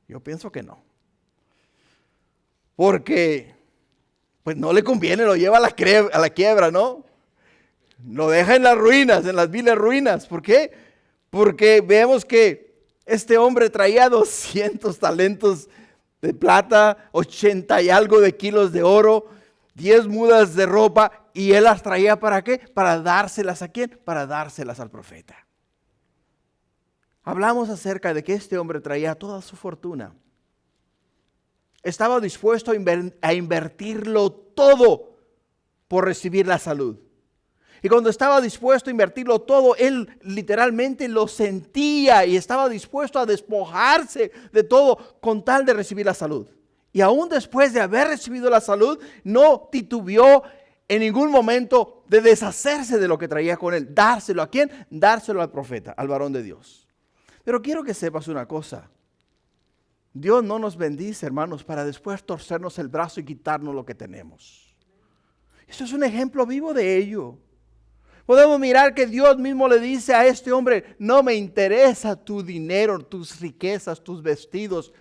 Yo pienso que no. Porque pues no le conviene, lo lleva a la quiebra, ¿no? Lo deja en las ruinas, en las viles ruinas. ¿Por qué? Porque vemos que este hombre traía 200 talentos de plata, 80 y algo de kilos de oro, 10 mudas de ropa, y él las traía ¿para qué? Para dárselas ¿a quién? Para dárselas al profeta. Hablamos acerca de que este hombre traía toda su fortuna. Estaba dispuesto a invertirlo todo por recibir la salud. Y cuando estaba dispuesto a invertirlo todo, él literalmente lo sentía y estaba dispuesto a despojarse de todo con tal de recibir la salud. Y aún después de haber recibido la salud, no titubeó en ningún momento de deshacerse de lo que traía con él. ¿Dárselo a quién? Dárselo al profeta, al varón de Dios. Pero quiero que sepas una cosa. Dios no nos bendice, hermanos, para después torcernos el brazo y quitarnos lo que tenemos. Eso es un ejemplo vivo de ello. Podemos mirar que Dios mismo le dice a este hombre, no me interesa tu dinero, tus riquezas, tus vestidos,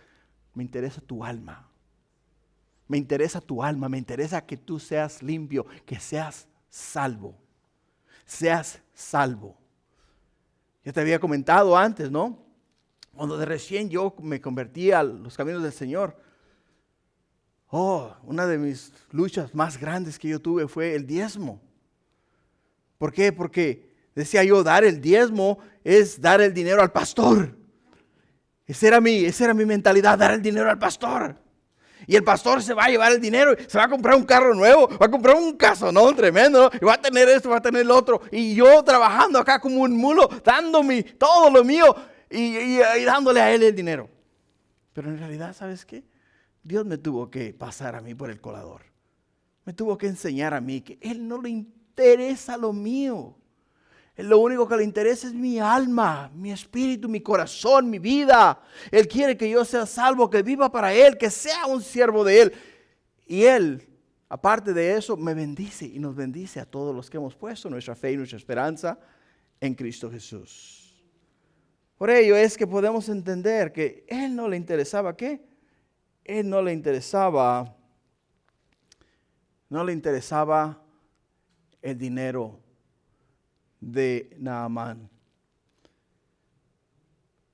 me interesa tu alma. Me interesa tu alma, me interesa que tú seas limpio, que seas salvo. Seas salvo. Yo te había comentado antes, ¿no? Cuando de recién yo me convertí a los caminos del Señor. Una de mis luchas más grandes que yo tuve fue el diezmo. ¿Por qué? Porque decía yo, dar el diezmo es dar el dinero al pastor. Esa era mi mentalidad, dar el dinero al pastor. Y el pastor se va a llevar el dinero, se va a comprar un carro nuevo, va a comprar un casonón tremendo, ¿no? Y va a tener esto, va a tener lo otro. Y yo trabajando acá como un mulo, dándome todo lo mío y dándole a él el dinero. Pero en realidad, ¿sabes qué? Dios me tuvo que pasar a mí por el colador. Me tuvo que enseñar a mí que Él no le interesa lo mío. Lo único que le interesa es mi alma, mi espíritu, mi corazón, mi vida. Él quiere que yo sea salvo, que viva para Él, que sea un siervo de Él. Y Él, aparte de eso, me bendice y nos bendice a todos los que hemos puesto nuestra fe y nuestra esperanza en Cristo Jesús. Por ello es que podemos entender que Él no le interesaba ¿qué? Él no le interesaba el dinero de Naamán.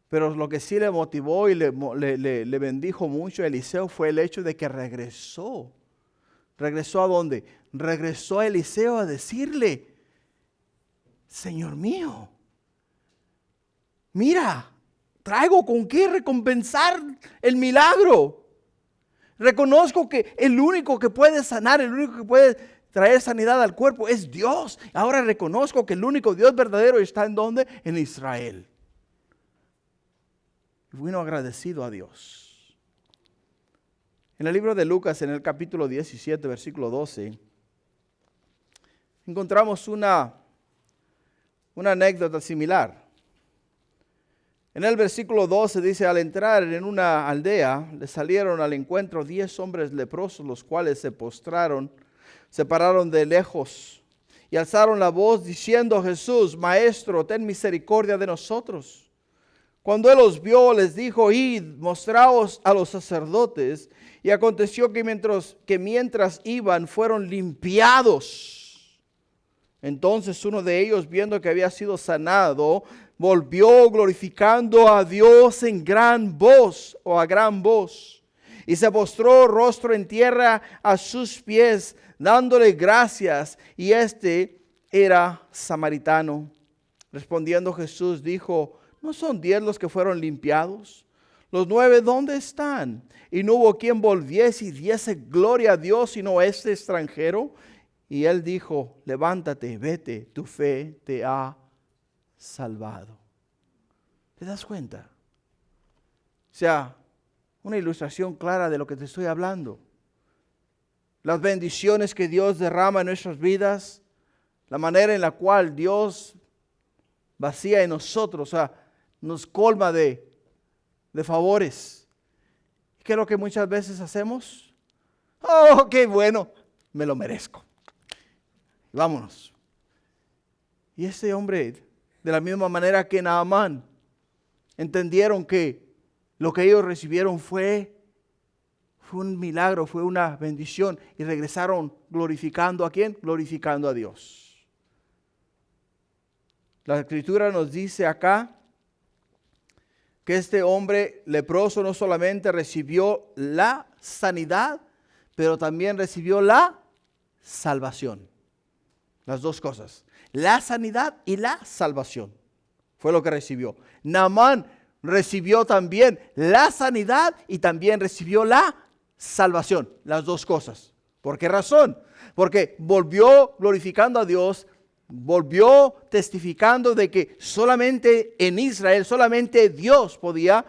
Pero lo que sí le motivó y le bendijo mucho a Eliseo fue el hecho de que regresó. ¿Regresó a dónde? Regresó a Eliseo a decirle, Señor mío, mira, traigo con qué recompensar el milagro. Reconozco que el único que puede sanar, el único que puede traer sanidad al cuerpo es Dios. Ahora reconozco que el único Dios verdadero está ¿en dónde? En Israel. Y vino agradecido a Dios. En el libro de Lucas, en el capítulo 17, versículo 12, encontramos una anécdota similar. En el versículo 12 dice, al entrar en una aldea, le salieron al encuentro 10 hombres leprosos, los cuales se postraron, se pararon de lejos y alzaron la voz diciendo, Jesús, Maestro, ten misericordia de nosotros. Cuando él los vio, les dijo, id, mostraos a los sacerdotes. Y aconteció que mientras iban, fueron limpiados. Entonces uno de ellos, viendo que había sido sanado, volvió glorificando a Dios en gran voz o a gran voz. Y se postró rostro en tierra a sus pies, dándole gracias. Y este era samaritano. Respondiendo Jesús dijo, ¿no son 10 los que fueron limpiados? ¿Los 9 dónde están? Y no hubo quien volviese y diese gloria a Dios, sino este extranjero. Y él dijo, levántate, vete, tu fe te ha salvado. ¿Te das cuenta? O sea, una ilustración clara de lo que te estoy hablando. Las bendiciones que Dios derrama en nuestras vidas, la manera en la cual Dios vacía en nosotros, o sea, nos colma de favores. ¿Qué es lo que muchas veces hacemos? Oh, qué bueno, me lo merezco. Vámonos. Y este hombre, de la misma manera que Naamán, entendieron que lo que ellos recibieron fue un milagro, fue una bendición, y regresaron glorificando ¿a quién? Glorificando a Dios. La Escritura nos dice acá que este hombre leproso no solamente recibió la sanidad, pero también recibió la salvación. Las dos cosas, la sanidad y la salvación, fue lo que recibió. Naamán recibió también la sanidad y también recibió la salvación, las dos cosas. ¿Por qué razón? Porque volvió glorificando a Dios, volvió testificando de que solamente en Israel, solamente Dios podía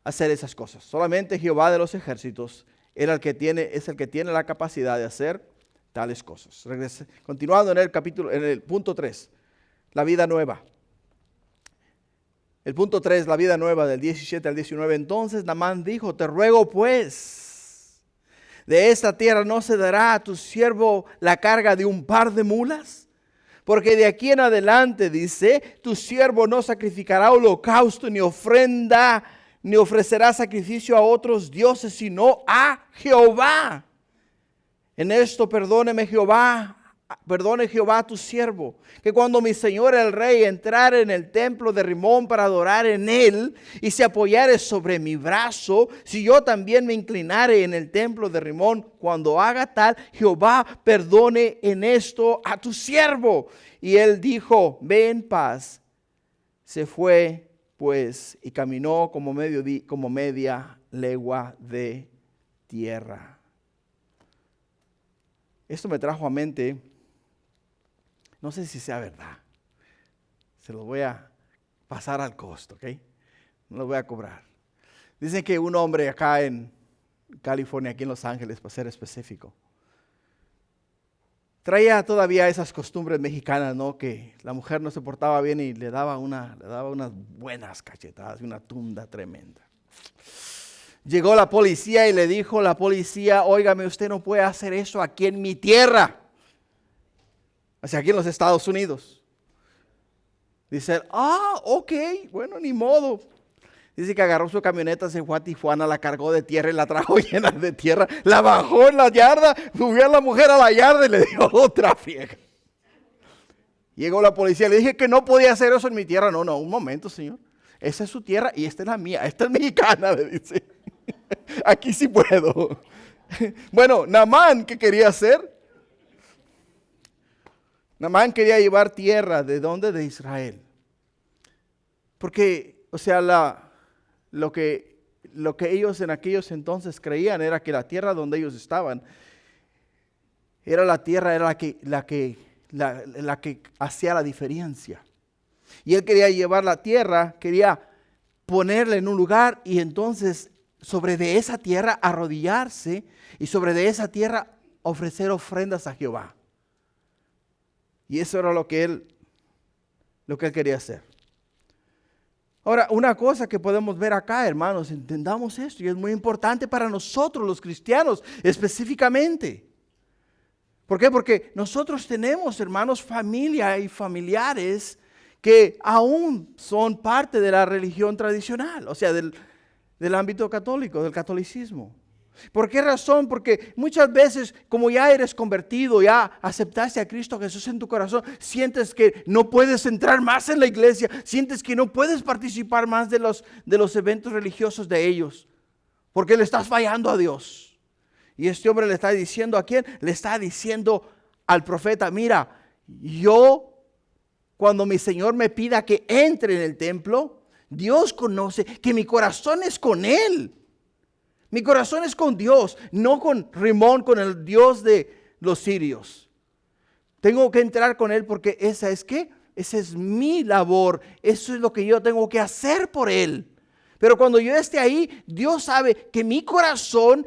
hacer esas cosas. Solamente Jehová de los ejércitos es el que tiene la capacidad de hacer tales cosas. Continuando en el punto 3, la vida nueva. El punto 3, la vida nueva, del 17 al 19. Entonces Naamán dijo, te ruego pues, de esta tierra no se dará a tu siervo la carga de un par de mulas, porque de aquí en adelante, dice, tu siervo no sacrificará holocausto ni ofrenda, ni ofrecerá sacrificio a otros dioses, sino a Jehová. En esto perdone Jehová a tu siervo, que cuando mi señor el rey entrare en el templo de Rimón para adorar en él, y se apoyare sobre mi brazo, si yo también me inclinare en el templo de Rimón, cuando haga tal, Jehová perdone en esto a tu siervo. Y él dijo, ve en paz. Se fue pues y caminó como media legua de tierra. Esto me trajo a mente, no sé si sea verdad, se lo voy a pasar al costo, ¿ok? No lo voy a cobrar. Dicen que un hombre acá en California, aquí en Los Ángeles, para ser específico, traía todavía esas costumbres mexicanas, ¿no? Que la mujer no se portaba bien y le daba unas buenas cachetadas, una tunda tremenda. Llegó la policía y le dijo la policía, óigame, usted no puede hacer eso aquí en mi tierra. O sea, aquí en los Estados Unidos. Dice, ok, bueno, ni modo. Dice que agarró su camioneta, se fue a Tijuana, la cargó de tierra y la trajo llena de tierra. La bajó en la yarda, subió a la mujer a la yarda y le dio otra friega. Llegó la policía, le dije que no podía hacer eso en mi tierra. No, un momento, señor. Esa es su tierra y esta es la mía. Esta es mexicana, le dice. Aquí sí puedo. Bueno, Naamán, ¿qué quería hacer? Naamán quería llevar tierra. ¿De dónde? De Israel. Porque, o sea, lo que ellos en aquellos entonces creían era que la tierra donde ellos estaban era la que hacía la diferencia. Y él quería llevar la tierra, quería ponerla en un lugar y entonces sobre de esa tierra arrodillarse y sobre de esa tierra ofrecer ofrendas a Jehová. Y eso era lo que él quería hacer. Ahora, una cosa que podemos ver acá, hermanos, entendamos esto, y es muy importante para nosotros los cristianos específicamente. ¿Por qué? Porque nosotros tenemos, hermanos, familia y familiares que aún son parte de la religión tradicional, o sea, del ámbito católico, del catolicismo. ¿Por qué razón? Porque muchas veces, como ya eres convertido, ya aceptaste a Cristo Jesús en tu corazón, sientes que no puedes entrar más en la iglesia, sientes que no puedes participar más de los eventos religiosos de ellos, porque le estás fallando a Dios. Y este hombre le está diciendo, ¿a quién? Le está diciendo al profeta, mira, yo cuando mi Señor me pida que entre en el templo, Dios conoce que mi corazón es con Él. Mi corazón es con Dios, no con Rimón, con el Dios de los sirios. Tengo que entrar con Él porque esa es mi labor, eso es lo que yo tengo que hacer por Él. Pero cuando yo esté ahí, Dios sabe que mi corazón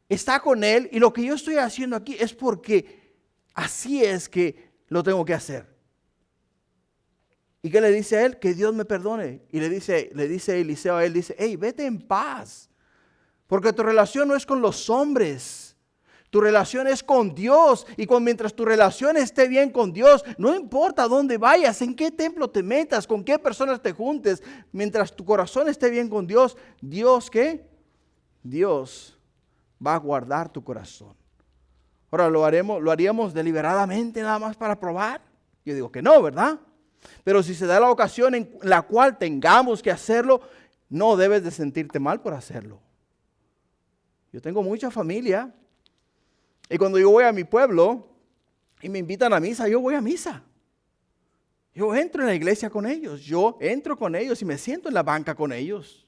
está con Él y lo que yo estoy haciendo aquí es porque así es que lo tengo que hacer. ¿Y qué le dice a él? Que Dios me perdone. Y le dice Eliseo a él, dice, hey, vete en paz. Porque tu relación no es con los hombres. Tu relación es con Dios. Y mientras tu relación esté bien con Dios, no importa dónde vayas, en qué templo te metas, con qué personas te juntes. Mientras tu corazón esté bien con Dios, ¿Dios qué? Dios va a guardar tu corazón. Ahora, ¿lo haríamos deliberadamente nada más para probar? Yo digo que no, ¿verdad? Pero si se da la ocasión en la cual tengamos que hacerlo, no debes de sentirte mal por hacerlo. Yo tengo mucha familia y cuando yo voy a mi pueblo y me invitan a misa, yo voy a misa. Yo entro en la iglesia con ellos, yo entro con ellos y me siento en la banca con ellos.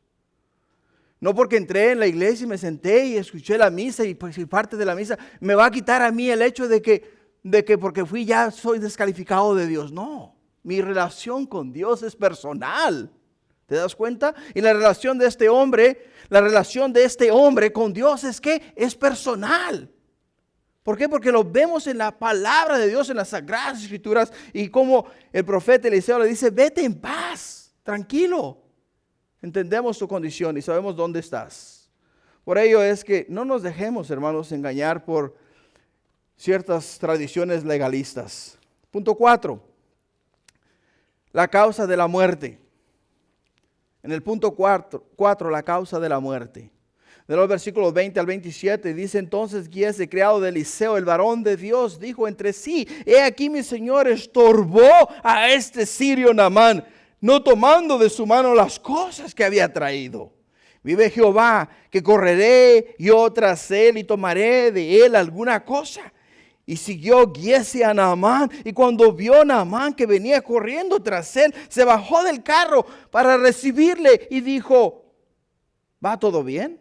No porque entré en la iglesia y me senté y escuché la misa y pues parte de la misa me va a quitar a mí el hecho de que porque fui ya soy descalificado de Dios. No, mi relación con Dios es personal. ¿Te das cuenta? Y la relación de este hombre con Dios es personal. ¿Por qué? Porque lo vemos en la palabra de Dios, en las Sagradas Escrituras, y como el profeta Eliseo le dice, vete en paz, tranquilo. Entendemos tu condición y sabemos dónde estás. Por ello es que no nos dejemos, hermanos, engañar por ciertas tradiciones legalistas. Punto 4. La causa de la muerte. En el punto 4, la causa de la muerte. De los versículos 20 al 27 dice entonces Giezi, criado de Eliseo, el varón de Dios, dijo entre sí, he aquí mi señor estorbó a este sirio Naamán, no tomando de su mano las cosas que había traído. Vive Jehová, que correré yo tras él y tomaré de él alguna cosa. Y siguió Giezi a Naamán, y cuando vio a Naamán que venía corriendo tras él, se bajó del carro para recibirle y dijo, ¿va todo bien?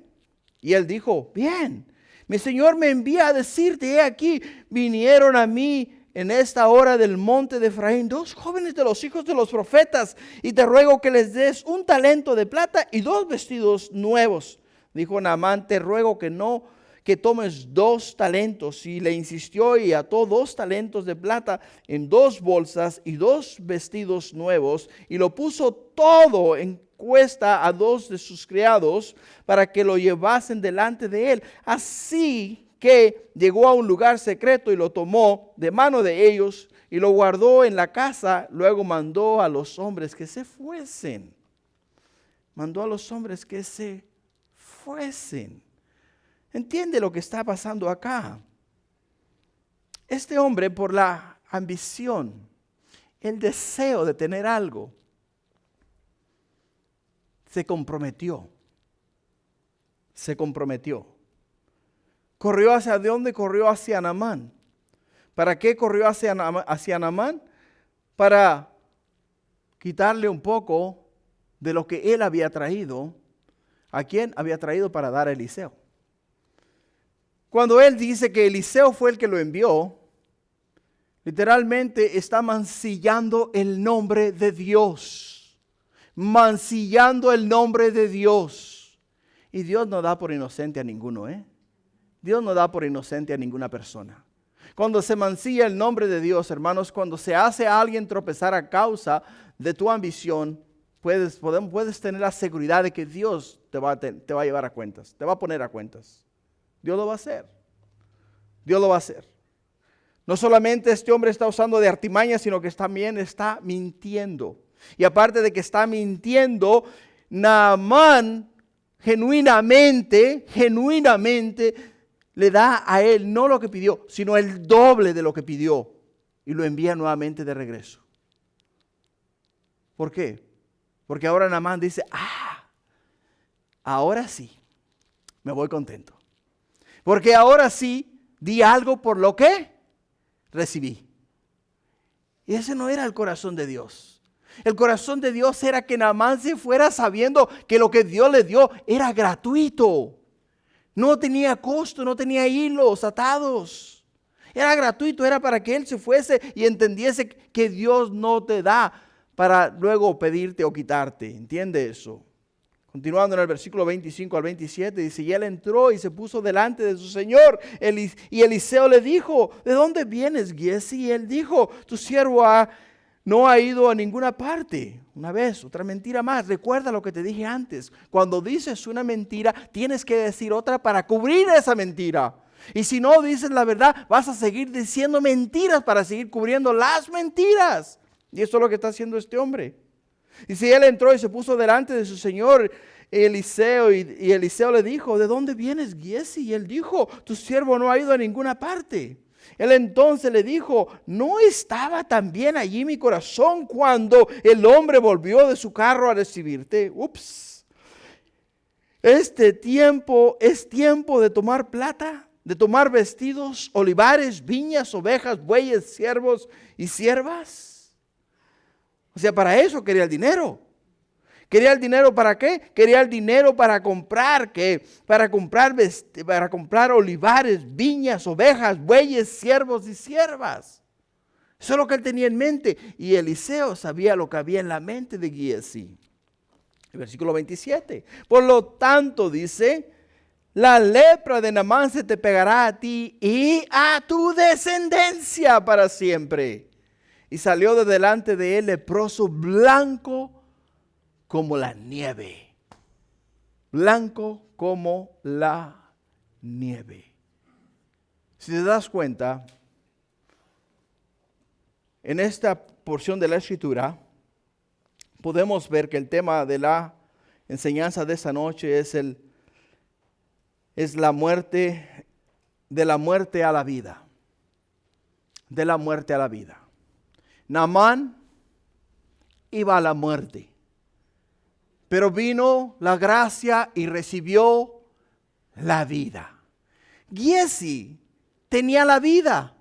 Y él dijo, bien, mi señor me envía a decirte, he aquí, vinieron a mí en esta hora del monte de Efraín 2 jóvenes de los hijos de los profetas, y te ruego que les des 1 talento de plata y 2 vestidos nuevos. Dijo Naamán, te ruego que tomes 2 talentos. Y le insistió y ató 2 talentos de plata en 2 bolsas y 2 vestidos nuevos, y lo puso todo en cuesta a 2 de sus criados para que lo llevasen delante de él. Así que llegó a un lugar secreto y lo tomó de mano de ellos y lo guardó en la casa. Luego mandó a los hombres que se fuesen. ¿Entiende lo que está pasando acá? Este hombre, por la ambición, el deseo de tener algo, se comprometió. ¿Corrió hacia dónde? Corrió hacia Naamán. ¿Para qué corrió hacia Naamán? Para quitarle un poco de lo que él había traído. ¿A quién había traído para dar a Eliseo? Cuando él dice que Eliseo fue el que lo envió, literalmente está mancillando el nombre de Dios. Mancillando el nombre de Dios. Y Dios no da por inocente a ninguno, Dios no da por inocente a ninguna persona. Cuando se mancilla el nombre de Dios, hermanos, cuando se hace a alguien tropezar a causa de tu ambición, puedes tener la seguridad de que Dios te va a llevar a cuentas, te va a poner a cuentas. Dios lo va a hacer. Dios lo va a hacer. No solamente este hombre está usando de artimaña, sino que también está mintiendo. Y aparte de que está mintiendo, Naamán genuinamente le da a él no lo que pidió, sino el doble de lo que pidió. Y lo envía nuevamente de regreso. ¿Por qué? Porque ahora Naamán dice, ahora sí, me voy contento. Porque ahora sí, di algo por lo que recibí. Y ese no era el corazón de Dios. El corazón de Dios era que Naamán se fuera sabiendo que lo que Dios le dio era gratuito. No tenía costo, no tenía hilos atados. Era gratuito, era para que él se fuese y entendiese que Dios no te da para luego pedirte o quitarte. ¿Entiende eso? Continuando en el versículo 25 al 27, dice, y él entró y se puso delante de su señor. Y Eliseo le dijo, ¿de dónde vienes, Giezi? Y él dijo, tu siervo no ha ido a ninguna parte. Una vez, otra mentira más. Recuerda lo que te dije antes. Cuando dices una mentira, tienes que decir otra para cubrir esa mentira. Y si no dices la verdad, vas a seguir diciendo mentiras para seguir cubriendo las mentiras. Y eso es lo que está haciendo este hombre. Y si él entró y se puso delante de su señor Eliseo, y Eliseo le dijo, ¿de dónde vienes, Giezi? Y él dijo, tu siervo no ha ido a ninguna parte. Él entonces le dijo, ¿no estaba también allí mi corazón cuando el hombre volvió de su carro a recibirte? Este tiempo es tiempo de tomar plata, de tomar vestidos, olivares, viñas, ovejas, bueyes, siervos y siervas. O sea, para eso quería el dinero. ¿Quería el dinero para qué? Quería el dinero para comprar, ¿qué? Para comprar olivares, viñas, ovejas, bueyes, siervos y siervas. Eso es lo que él tenía en mente. Y Eliseo sabía lo que había en la mente de Giezi. El versículo 27. Por lo tanto, dice, la lepra de Naamán se te pegará a ti y a tu descendencia para siempre. Y salió de delante de él leproso, blanco como la nieve. Blanco como la nieve. Si te das cuenta, en esta porción de la Escritura, podemos ver que el tema de la enseñanza de esta noche es la muerte, de la muerte a la vida. De la muerte a la vida. Naamán iba a la muerte, pero vino la gracia y recibió la vida. Giezi tenía la vida,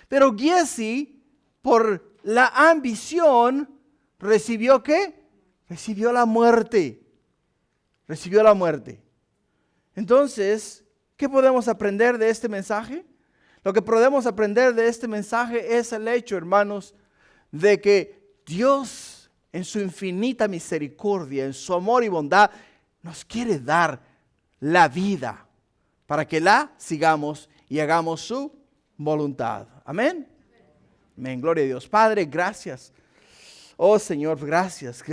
pero Giezi, por la ambición, ¿recibió qué? Recibió la muerte. Recibió la muerte. Entonces, ¿qué podemos aprender de este mensaje? Lo que podemos aprender de este mensaje es el hecho, hermanos, de que Dios en su infinita misericordia, en su amor y bondad, nos quiere dar la vida para que la sigamos y hagamos su voluntad. Amén. Amén. Gloria a Dios. Padre, gracias. Oh Señor, gracias.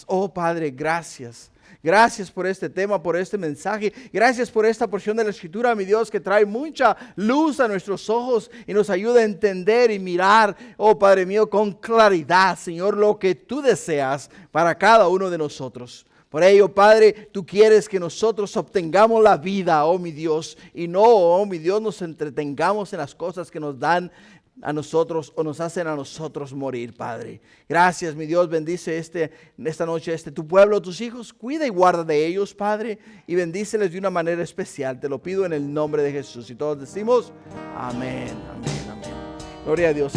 Oh Padre, gracias. Gracias por este tema, por este mensaje. Gracias por esta porción de la Escritura, mi Dios, que trae mucha luz a nuestros ojos y nos ayuda a entender y mirar, oh Padre mío, con claridad, Señor, lo que tú deseas para cada uno de nosotros. Por ello, Padre, tú quieres que nosotros obtengamos la vida, oh mi Dios, y no, oh mi Dios, nos entretengamos en las cosas que nos dan a nosotros o nos hacen a nosotros morir, Padre. Gracias, mi Dios, bendice esta noche tu pueblo, tus hijos, cuida y guarda de ellos, Padre, y bendíceles de una manera especial. Te lo pido en el nombre de Jesús. Y todos decimos, amén, amén, amén. Gloria a Dios.